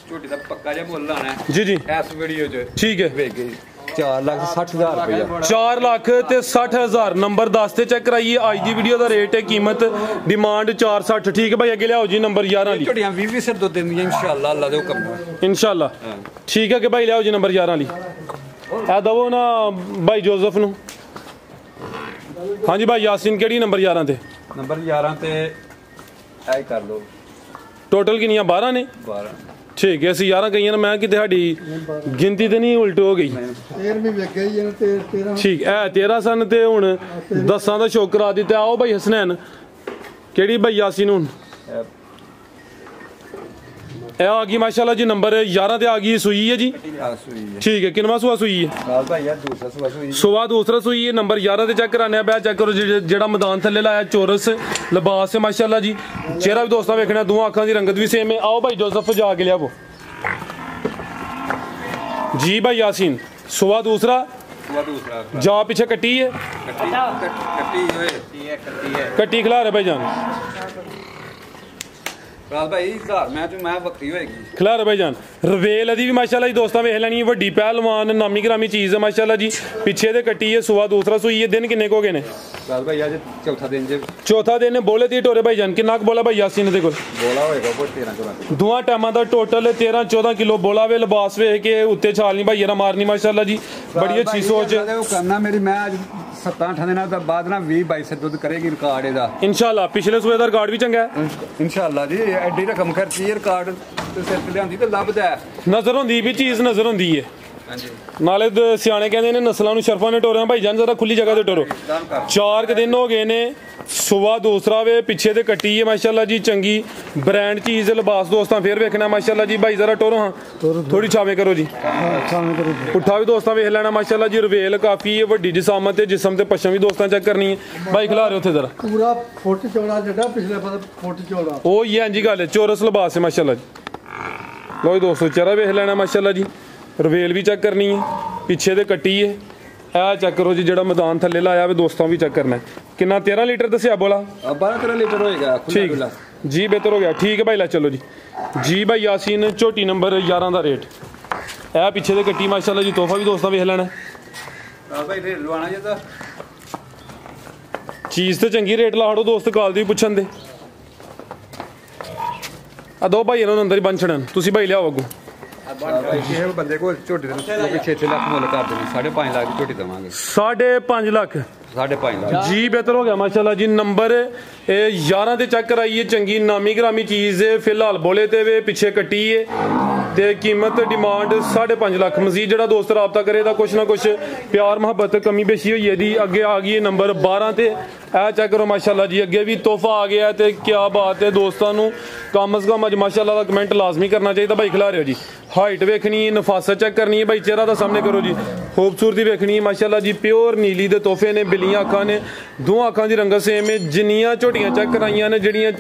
Speaker 1: ਝੋਟੀ ਦਾ ਪੱਕਾ ਜਿਹਾ ਮੁੱਲ ਲਾਣਾ
Speaker 2: ਜੀ ਜੀ
Speaker 1: ਇਸ ਵੀਡੀਓ 'ਚ
Speaker 2: ਠੀਕ ਹੈ
Speaker 1: ਵੇਖ ਗਈ 4,60,000 ਰੁਪਇਆ
Speaker 2: 4,60,000 ਨੰਬਰ 10 ਤੇ ਚੈੱਕ ਕਰਾਈਏ ਅੱਜ ਦੀ ਵੀਡੀਓ ਦਾ ਰੇਟ ਹੈ ਕੀਮਤ ਡਿਮਾਂਡ 460 ਠੀਕ ਹੈ ਭਾਈ ਅੱਗੇ ਲਿਆਓ ਜੀ ਨੰਬਰ 11 ਲਈ
Speaker 1: ਝੋਟੀਆਂ 20 ਸਿਰ ਦੁੱਧ ਦਿੰਦੀਆਂ ਇਨਸ਼ਾਅੱਲਾ ਅੱਲਾ ਦੇ ਹੁਕਮ ਨਾਲ
Speaker 2: ਇਨਸ਼ਾਅੱਲਾ ਠੀਕ ਹੈ ਕਿ ਭਾਈ ਲਿਆਓ ਜੀ ਨੰਬਰ 11 ਲਈ ਇਹ ਦਵੋ ਨਾ ਭਾਈ ਜੋਜ਼ਫ ਨੂੰ ਹਾਂਜੀ ਭਾਈ ਯਾਸੀਨ ਕਿਹੜੀ ਨੰਬਰ 11 ਤੇ
Speaker 1: ਨੰਬਰ 11 ਤੇ ਐ ਕਰ ਲਓ
Speaker 2: ਟੋਟਲ ਕਿੰਨੀਆਂ 12 ਨੇ
Speaker 1: 12
Speaker 2: ਠੀਕ ਹੈ ਅਸੀਂ 11 ਕਹੀਆਂ ਨਾ ਮੈਂ ਕਿਤੇ ਸਾਡੀ ਗਿਣਤੀ ਤੇ ਨਹੀਂ ਉਲਟ ਹੋ ਗਈ
Speaker 3: 13ਵੀਂ ਵੇਖ ਗਈ ਜਨ 13
Speaker 2: ਠੀਕ ਹੈ 13 ਸਨ ਤੇ ਹੁਣ 10 ਦਾ ਸ਼ੌਕ ਕਰਾ ਦਿੱਤਾ ਆਓ ਭਾਈ ਹਸਨੈਨ ਕਿਹੜੀ ਭਾਈ ਯਾਸੀਨ ਹੁਣ ਇਹ ਆ ਗਈ ਮਾਸ਼ਾਅੱਲਾ ਜੀ ਨੰਬਰ 11 ਤੇ ਆ ਗਈ ਸੂਈ ਹੈ ਜੀ ਠੀਕ ਹੈ ਕਿੰਨਵਾਂ ਸੂਆ ਸੂਈ ਹੈ
Speaker 1: ਰਾਜ ਭਾਈ ਯਾਰ ਦੂਸਰਾ ਸੂਈ
Speaker 2: ਸੁਬਾ ਦੂਸਰਾ ਸੂਈ ਹੈ ਨੰਬਰ 11 ਤੇ ਚੈੱਕ ਕਰਾਣੇ ਪਿਆ ਚੈੱਕ ਕਰੋ ਜਿਹੜਾ ਮੈਦਾਨ ਥੱਲੇ ਲਾਇਆ ਚੋਰਸ ਲਿਬਾਸ ਹੈ ਮਾਸ਼ਾਅੱਲਾ ਜੀ ਚਿਹਰਾ ਵੀ ਦੋਸਤਾਂ ਵੇਖਣਾ ਦੋਹਾਂ ਅੱਖਾਂ ਦੀ ਰੰਗਤ ਵੀ ਸੇਮ ਹੈ ਆਓ ਭਾਈ ਜੋਜ਼ਫ ਜਾ ਕੇ ਲਿਆਵੋ ਜੀ ਭਾਈ ਯਾਸੀਨ ਸੁਬਾ ਦੂਸਰਾ ਜਾ ਪਿੱਛੇ ਕੱਟੀ ਹੈ ਕੱਟੀ ਖਿਲਾ ਰਹੇ ਭਾਈ ਜਾਨ
Speaker 1: ਰਾਜ ਭਾਈ ਘਰ ਮੈਂ ਬੱਕਰੀ ਹੋਏਗੀ
Speaker 2: ਖਿਲਾਰ ਭਾਈ ਜਾਨ ਰਵੇਲ ਇਹਦੀ ਵੀ ਮਾਸ਼ਾਅੱਲਾ ਜੀ ਦੋਸਤਾਂ ਵੇਖ ਲੈਣੀ ਵੱਡੀ ਪਹਿਲਵਾਨ ਨਾਮੀ ਗ੍ਰਾਮੀ ਚੀਜ਼ ਹੈ ਮਾਸ਼ਾਅੱਲਾ ਜੀ ਪਿੱਛੇ ਤੇ ਕੱਟੀ ਹੈ ਸੁਬਾ ਦੂਸਰਾ ਸੂਈ ਹੈ ਦਿਨ ਕਿੰਨੇ ਕੁ ਹੋ ਗਏ ਨੇ
Speaker 1: ਰਾਜ ਭਾਈ ਅੱਜ
Speaker 2: ਚੌਥਾ ਦਿਨ ਨੇ ਬੋਲੇ ਤੀ ਟੋਰੇ ਭਾਈ ਜਾਨ ਕਿੰਨਾ ਕੁ ਬੋਲਾ ਭਾਈ ਯਾਸੀਨ ਦੇ ਕੋਲ
Speaker 1: ਬੋਲਾ ਹੋਏਗਾ 13 ਕਿਲੋ
Speaker 2: ਦੋਵਾਂ ਟਾਈਮਾਂ ਦਾ ਟੋਟਲ 13-14 ਕਿਲੋ ਬੋਲਾ ਵੇ ਲਿਬਾਸ ਵੇਖ ਕੇ ਉੱਤੇ ਛਾਲ ਨਹੀਂ ਭਾਈ ਨਾ ਮਾਰਨੀ ਮਾਸ਼ਾਅੱਲਾ ਜੀ ਬੜੀ ਅੱਛੀ ਸੋਚ
Speaker 1: ਉਹ ਕਰਨਾ ਮੇਰੀ ਮੈਂ ਅੱਜ 7-8 ਦਿਨਾਂ ਦਾ ਬਾਅਦ ਨਾ 20-22 ਸੇ ਦੁੱਧ ਕਰੇਗੀ ਰਿਕਾਰਡ ਇਹਦਾ
Speaker 2: ਇਨਸ਼ਾਅੱਲਾ ਪਿਛਲੇ ਸੂਏ ਦਾ ਰਿਕਾਰਡ ਵੀ ਚੰਗਾ ਹੈ
Speaker 1: ਇਨਸ਼ਾਅੱਲਾ ਜੀ ਐਡੀ ਰਕਮ ਖਰਚੀ ਹੈ ਰਿਕਾਰਡ ਤੇ ਸਿਰ ਤੇ ਲਿਆਂਦੀ ਤੇ ਲੱਭਦਾ ਹੈ
Speaker 2: ਨਜ਼ਰ ਹੁੰਦੀ ਵੀ ਚੀਜ਼ ਨਜ਼ਰ ਹੁੰਦੀ ਹੈ
Speaker 1: ਹਾਂਜੀ
Speaker 2: ਨਾਲੇ ਸਿਆਣੇ ਕਹਿੰਦੇ ਨੇ ਨਸਲਾਂ ਨੂੰ ਸ਼ਰਫਾਂ ਨੇ ਟੋਰਿਆ ਭਾਈ ਜਾਨ ਜ਼ਰਾ ਖੁੱਲੀ ਜਗ੍ਹਾ ਤੇ ਟੋਰੋ 4 ਕੁ ਦਿਨ ਹੋ ਗਏ ਨੇ ਸੁਬਾ ਦੂਸਰਾ ਵੇ ਪਿੱਛੇ ਤੇ ਕੱਟੀ ਹੈ ਮਾਸ਼ਾਅੱਲਾ ਜੀ ਚੰਗੀ ਬ੍ਰਾਂਡ ਚੀਜ਼ ਲਿਬਾਸ ਦੋਸਤਾਂ ਫੇਰ ਵੇਖਣਾ ਮਾਸ਼ਾਅੱਲਾ ਜੀ ਭਾਈ ਜ਼ਰਾ ਟੋਰੋ ਹਾਂ ਥੋੜੀ ਛਾਵੇਂ ਕਰੋ ਜੀ ਪੁੱਠਾ ਵੀ ਦੋਸਤਾਂ ਵੇਖ ਲੈਣਾ ਮਾਸ਼ਾਅੱਲਾ ਜੀ ਰਵੇਲ ਕਾਫੀ ਹੈ ਵੱਡੀ ਜਿਸਮ ਤੇ ਜਿਸਮ ਤੇ ਪਛਮ ਵੀ ਦੋਸਤਾਂ ਚੈੱਕ ਕਰਨੀ ਹੈ ਭਾਈ ਖਿਲਾ ਰਹੇ ਉੱਥੇ ਜ਼ਰਾ
Speaker 3: ਪੂਰਾ ਫੁੱਟ ਚੌੜਾ ਜਿਹੜਾ ਪਿਛਲੇ ਪਾਸੇ ਫੁੱਟ ਚੌੜਾ
Speaker 2: ਉਹ ਹੀ ਹਾਂਜੀ ਗੱਲ ਹੈ ਚੋਰਸ ਲਿਬਾਸ ਹੈ ਮਾਸ਼ਾਅੱਲਾ ਜੀ ਲੋ ਦੋਸਤੋ ਚਿਹਰਾ ਵੇਖ ਲੈਣਾ ਮਾਸ਼ਾਅੱਲਾ ਜੀ ਰਵੇਲ ਵੀ ਚੈੱਕ ਕਰਨੀ ਹੈ ਪਿੱਛੇ ਤੇ ਕੱਟੀ ਹੈ ਇਹ ਚੈੱਕ ਕਰੋ ਜੀ ਜਿਹੜਾ ਮੈਦਾਨ ਥੱਲੇ ਲਾਇਆ ਵੇ ਦੋਸਤਾਂ ਵੀ ਚੈੱਕ ਕਰਨਾ ਕਿੰਨਾ 13 ਲੀਟਰ ਦੱਸਿਆ ਬੋਲਾ
Speaker 1: 12-13 ਲੀਟਰ ਹੋਏਗਾ
Speaker 2: ਠੀਕ ਜੀ ਬਿਹਤਰ ਹੋ ਗਿਆ ਠੀਕ ਹੈ ਭਾਈ ਲੈ ਚਲੋ ਜੀ ਭਾਈ ਯਾਸੀਨ ਝੋਟੀ ਨੰਬਰ 11 ਦਾ ਰੇਟ ਇਹ ਪਿੱਛੇ ਤੇ ਕੱਟੀ ਮਾਸ਼ਾਅੱਲਾ ਜੀ ਤੋਹਫਾ ਵੀ ਦੋਸਤਾਂ ਵੇਖ ਲੈਣਾ
Speaker 1: ਭਾਈ ਰੇਟ ਲਵਾਣਾ ਜੇ ਤਾਂ
Speaker 2: ਚੀਜ਼ ਤੇ ਚੰਗੀ ਰੇਟ ਲਾੜੋ ਦੋਸਤ ਕਾਲ ਦੀ ਪੁੱਛਣ ਦੇ ਆ ਦੋ ਭਾਈ ਇਹਨਾਂ ਨੂੰ ਅੰਦਰ ਹੀ ਬੰਨ ਛੜਨ ਤੁਸੀਂ ਭਾਈ ਲਿਆਓ ਅੱਗੋਂ
Speaker 1: ਕਿਸੇ ਬੰਦੇ ਕੋਲ ਝੋਟੀ ਦੇ 6 ਲੱਖ ਮੁੱਲ ਕਰ ਦੇਣੀ 5.5 ਲੱਖ ਦੀ ਝੋਟੀ ਦੇਵਾਂਗੇ
Speaker 2: 5.5 ਲੱਖ
Speaker 1: 5.5 ਲੱਖ
Speaker 2: ਜੀ ਬਿਹਤਰ ਹੋ ਗਿਆ ਮਾਸ਼ਾਅੱਲਾ ਜੀ ਨੰਬਰ ਇਹ 11 ਤੇ ਚੈੱਕ ਕਰਾਈਏ ਚੰਗੀ ਨਾਮੀ ਗ੍ਰਾਮੀ ਚੀਜ਼ ਹੈ ਫਿਲਹਾਲ ਬੋਲੇ ਤੇ ਵੇ ਪਿੱਛੇ ਕੱਟੀ ਹੈ ਤੇ ਕੀਮਤ ਡਿਮਾਂਡ 5.5 ਲੱਖ ਮਜ਼ੀਦ ਜਿਹੜਾ ਦੋਸਤ ਰਾਬਤਾ ਕਰੇ ਤਾਂ ਕੁਛ ਨਾ ਕੁਛ ਪਿਆਰ ਮੁਹੱਬਤ ਕਮੀ ਬੇਸ਼ੀ ਹੋਈ ਹੈ ਦੀ ਅੱਗੇ ਆ ਗਈ ਨੰਬਰ 12 ਤੇ ਇਹ ਚੈੱਕ ਕਰੋ ਮਾਸ਼ਾਅੱਲਾ ਜੀ ਅੱਗੇ ਵੀ ਤੋਹਫਾ ਆ ਗਿਆ ਤੇ ਕੀ ਬਾਤ ਹੈ ਦੋਸਤਾਂ ਨੂੰ ਕਮ ਅਜ਼ ਕਮ ਅੱਜ ਮਾਸ਼ਾਅੱਲਾ ਦਾ ਕਮੈਂਟ ਲਾਜ਼ਮੀ ਕਰਨਾ ਚਾਹੀਦਾ ਭਾਈ ਖਿਲਾ ਰਿਓ ਜੀ ਹਾਈਟ ਵੇਖਣੀ ਹੈ ਨਫਾਸਤ ਚੈੱਕ ਕਰਨੀ ਹੈ ਭਾਈ ਚਿਹਰਾ ਦਾ ਸਾਹਮਣੇ ਕਰੋ ਜੀ ਖੂਬਸੂਰਤੀ ਵੇਖਣੀ ਹੈ ਮਾਸ਼ਾਅੱਲਾ ਜੀ ਪਿਓਰ ਨੀਲੀ ਦੇ ਤੋਹਫੇ ਨੇ ਬਿੱਲੀਆਂ ਅੱਖਾਂ ਨੇ ਦੋਹਾਂ ਅੱਖਾਂ ਦੀ ਰੰਗਤ ਸੇਮ ਹੈ ਜਿੰਨੀਆਂ ਝੋਟੀਆਂ ਚੈੱਕ ਕਰਾਈਆਂ ਨੇ ਜਿਹੜੀਆਂ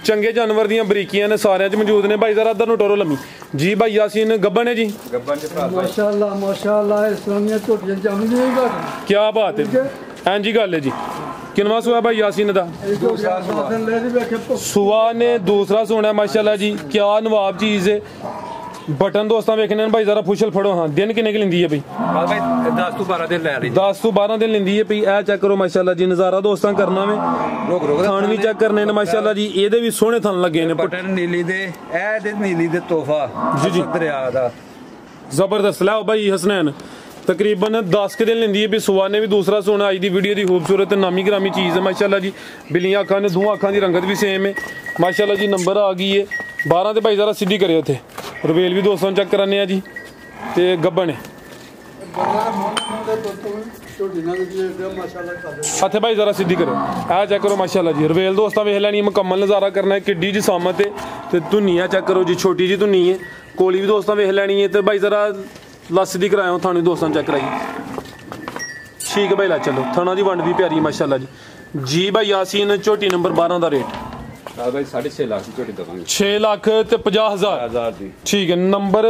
Speaker 2: ਚੰਗੇ ਜਾਨਵਰ ਦੀਆਂ ਬਰੀਕੀਆਂ ਨੇ ਸਾਰਿਆਂ 'ਚ ਮੌਜੂਦ ਨੇ ਭਾਈ ਜ਼ਰਾ ਇੱਧਰ ਨੂੰ ਟੋਰੋ ਲੰਮੀ ਜੀ ਭਾਈ ਯਾਸੀਨ ਗੱਬਨ ਹੈ ਜੀ
Speaker 3: ਮਾਸ਼ਾਅੱਲਾ ਇਸ ਤਰ੍ਹਾਂ ਦੀਆਂ ਝੋਟੀਆਂ ਜੰਮਦੀਆਂ ਹੀ ਘੱਟ
Speaker 2: ਕੀ ਬਾਤ ਹੈ ਐਂਜੀ ਗੱਲ ਹੈ ਜੀ ਕਿੰਨਵਾਂ ਸੂਆ ਭਾਈ ਯਾਸੀਨ ਦਾ ਸੁਆ ਨੇ ਦੂਸਰਾ ਸੋਣਾ ਮਾਸ਼ਾਅੱਲਾ ਜੀ ਕਿਆ ਨਵਾਬ ਚੀਜ਼ ਹੈ ਬਟਨ ਦੋਸਤਾਂ ਵੇਖਣੇ ਨੇ ਭਾਈ ਜ਼ਰਾ ਫੁਸ਼ਲ ਫੜੋ ਹਾਂ ਦਿਨ ਕਿੰਨੇ ਕਿ ਲੈਂਦੀ ਹੈ ਭਾਈ
Speaker 1: ਭਾਈ 10 ਤੋਂ 12 ਦਿਨ ਲੈ ਰਹੀ
Speaker 2: 10 ਤੋਂ 12 ਦਿਨ ਲੈਂਦੀ ਹੈ ਭਾਈ ਇਹ ਚੈੱਕ ਕਰੋ ਮਾਸ਼ਾਅੱਲਾ ਜੀ ਨਜ਼ਾਰਾ ਦੋਸਤਾਂ ਕਰਨਾ ਵੇ
Speaker 1: ਰੋਕ
Speaker 2: ਥਣ ਵੀ ਚੈੱਕ ਕਰਨੇ ਨੇ ਮਾਸ਼ਾਅੱਲਾ ਜੀ ਇਹਦੇ ਵੀ ਸੋਹਣੇ ਥਣ ਲੱਗੇ ਨੇ
Speaker 1: ਬਟਨ ਨੀਲੀ ਦੇ ਇਹ ਦੇ ਨੀਲੀ ਦੇ ਤੋਹਫਾ
Speaker 2: ਜੀ
Speaker 1: ਦਰਿਆ ਦਾ
Speaker 2: ਜ਼ਬਰਦਸਤ ਲਾਓ ਭਾਈ ਹਸਨੈਨ ਤਕਰੀਬਨ 10 ਕੇ ਦਿਨ ਲੈਂਦੀ ਹੈ ਵੀ ਸੁਆ ਨੇ ਵੀ ਦੂਸਰਾ ਸੋਨਾ ਅੱਜ ਦੀ ਵੀਡੀਓ ਦੀ ਖੂਬਸੂਰਤ ਨਾਮੀ ਗ੍ਰਾਮੀ ਚੀਜ਼ ਹੈ ਮਾਸ਼ਾਅੱਲਾ ਜੀ ਬਿੱਲੀਆਂ ਅੱਖਾਂ ਨੇ ਦੋਹਾਂ ਅੱਖਾਂ ਦੀ ਰੰਗਤ ਵੀ ਸੇਮ ਹੈ ਮਾਸ਼ਾਅੱਲਾ ਜੀ ਨੰਬਰ ਆ ਗਈ ਹੈ 12 ਤੇ ਭਾਈ ਜ਼ਰਾ ਸਿੱਧੀ ਕਰਿਓ ਉੱਥੇ ਰਵੇਲ ਵੀ ਦੋਸਤਾਂ ਚੈੱਕ ਕਰਾਨੇ ਆ ਜੀ ਤੇ ਗੱਬਣ ਹੱਥੇ ਭਾਈ ਜ਼ਰਾ ਸਿੱਧੀ ਕਰੋ ਆ ਚੈੱਕ ਕਰੋ ਮਾਸ਼ਾਅੱਲਾ ਜੀ ਰਵੇਲ ਦੋਸਤਾਂ ਵੇਖ ਲੈਣੀ ਮੁਕੰਮਲ ਨਜ਼ਾਰਾ ਕਰਨਾ ਹੈ ਕਿੱਡੀ ਜੀ ਸਾਮਤ ਤੇ ਧੁੰਨੀਆਂ ਚੈੱਕ ਕਰੋ ਜੀ ਛੋਟੀ ਜੀ ਧੁੰਨੀ ਹੈ ਕੋਲੀ ਵੀ ਦੋਸਤਾਂ ਵੇਖ ਲੈਣੀ ਹੈ ਤੇ ਭਾਈ ਜ਼ਰਾ ਲੱਸ ਦੀ ਕਰਾਇਓ ਥਾਣੀ ਦੋਸਤਾਂ ਚੈੱਕ ਕਰਾਈ ਠੀਕ ਹੈ ਭਾਈ ਲਾ ਚਲੋ ਥਾਣਾ ਦੀ ਵੰਡ ਵੀ ਪਿਆਰੀ ਮਾਸ਼ਾਅੱਲਾ ਜੀ ਜੀ ਭਾਈ ਯਾਸੀਨ ਝੋਟੀ ਨੰਬਰ 12 ਦਾ ਰੇਟ
Speaker 1: भाई 6.5 लाख की झोटी देवांगे
Speaker 2: 6 लाख ते 50,000
Speaker 1: दी।
Speaker 2: ठीक है। नंबर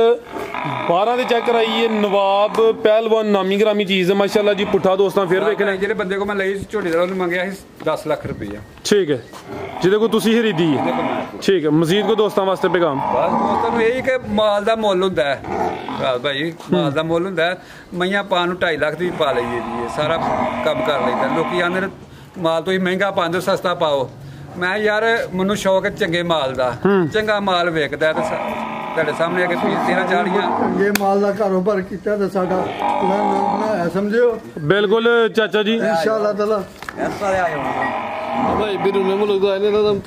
Speaker 2: 12 ਦੇ ਚੈੱਕ ਕਰਾਈਏ ਨਵਾਬ ਪਹਿਲਵਾਨ ਨਾਮੀ ਗ੍ਰਾਮੀ ਚੀਜ਼ ਹੈ ਮਾਸ਼ਾਅੱਲਾ ਜੀ। ਪੁੱਠਾ ਦੋਸਤਾਂ ਫਿਰ ਵੇਖਣਾ
Speaker 1: ਜਿਹੜੇ ਬੰਦੇ ਕੋ ਮੈਂ ਲਈ ਝੋਟੀ ਦਾ ਉਹਨੂੰ ਮੰਗਿਆ ਸੀ 10 ਲੱਖ ਰੁਪਈਆ।
Speaker 2: ਠੀਕ ਹੈ ਜਿਹਦੇ ਕੋ ਤੁਸੀਂ ਖਰੀਦੀ ਹੈ। ਠੀਕ ਹੈ। ਮਜ਼ੀਦ ਕੋ ਦੋਸਤਾਂ ਵਾਸਤੇ ਪੈਗਾਮ
Speaker 1: ਬਸ ਦੋਸਤਾਂ ਨੂੰ ਇਹ ਕਿ ਮਾਲ ਦਾ ਮੁੱਲ ਹੁੰਦਾ ਹੈ ਭਾਈ, ਮਾਲ ਦਾ ਮੁੱਲ ਹੁੰਦਾ ਮਈਆਂ ਪਾਣ ਨੂੰ 2.5 ਲੱਖ ਦੀ ਪਾ ਲਈਏ ਜੀ। ਇਹ ਸਾਰਾ ਕੰਮ ਕਰ ਲਈਦਾ। ਲੋਕੀ ਆਂਦੇ ਨੇ ਮਾਲ ਤੁਸੀਂ ਮਹਿੰਗਾ ਪਾਉਂਦੇ ਸਸਤਾ ਪਾਓ। ਮੈਂ ਯਾਰ ਮੈਨੂੰ ਸ਼ੌਕ ਹੈ ਚੰਗੇ ਮਾਲ ਦਾ, ਚੰਗਾ ਮਾਲ ਵੇਚਦਾ ਤੇ ਤੁਹਾਡੇ ਸਾਹਮਣੇ ਅੱਗੇ ਤੁਸੀਂ 13-40
Speaker 3: ਚੰਗੇ ਮਾਲ ਦਾ ਕਾਰੋਬਾਰ ਕੀਤਾ ਤੇ ਸਾਡਾ ਪੂਰਾ ਨਾਮ ਬਣਾਇਆ ਸਮਝਿਓ।
Speaker 2: ਬਿਲਕੁਲ ਚਾਚਾ ਜੀ
Speaker 3: ਇਨਸ਼ਾਅੱਲਾ ਤਾਲਾ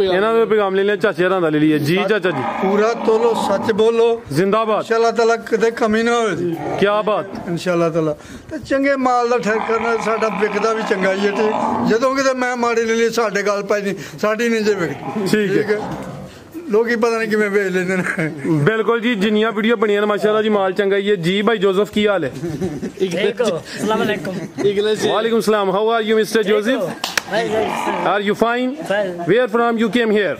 Speaker 2: ਇਹਨਾਂ ਦੇ ਪੈਗਾਮ ਲੈ ਲਿਆ ਚਾਚੇ ਹਰਾਂ ਦਾ ਲੈ ਲਈਏ ਜੀ। ਚਾਚਾ ਜੀ
Speaker 3: ਪੂਰਾ ਤੋਲੋ, ਸੱਚ ਬੋਲੋ,
Speaker 2: ਜ਼ਿੰਦਾਬਾਦ।
Speaker 3: ਇਨਸ਼ਾਅੱਲਾ ਤਾਲਾ ਕਿਤੇ ਕਮੀ ਨਾ ਹੋਵੇ ਜੀ।
Speaker 2: ਕੀ ਬਾਤ।
Speaker 3: ਇਨਸ਼ਾਅੱਲਾ ਤਾਲਾ ਤੇ ਚੰਗੇ ਮਾਲ ਦਾ ਠੇਕਾ ਨਾਲ ਸਾਡਾ ਵਿਕਦਾ ਵੀ ਚੰਗਾ ਹੀ ਹੈ ਤੇ ਜਦੋਂ ਕਿਤੇ ਮੈਂ ਮਾੜੀ ਲੈ ਲਈ ਸਾਡੇ ਗੱਲ ਪੈ ਨਹੀਂ, ਸਾਡੀ ਨਹੀਂ ਜੇ ਵਿਕਦੀ।
Speaker 2: ਠੀਕ ਹੈ।
Speaker 3: ਲੋਕੀ ਪਤਾ ਨਹੀਂ ਕਿਵੇਂ ਵੇਚ ਲੈਂਦੇ ਨੇ।
Speaker 2: ਬਿਲਕੁਲ ਜੀ ਜਿੰਨੀਆਂ ਵੀਡੀਓ ਬਣੀਆਂ ਨੇ ਮਾਸ਼ਾਅੱਲਾ ਜੀ ਮਾਲ ਚੰਗਾ ਹੀ ਹੈ ਜੀ। ਭਾਈ ਜੋਸਫ ਕੀ ਹਾਲ ਹੈ? ਵਾਲੇकुम सलाम। How are you Mr Joseph? Are you fine? Where from you came here?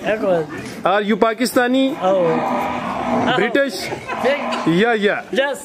Speaker 2: Are you Pakistani? British? Yeah.
Speaker 4: Yes.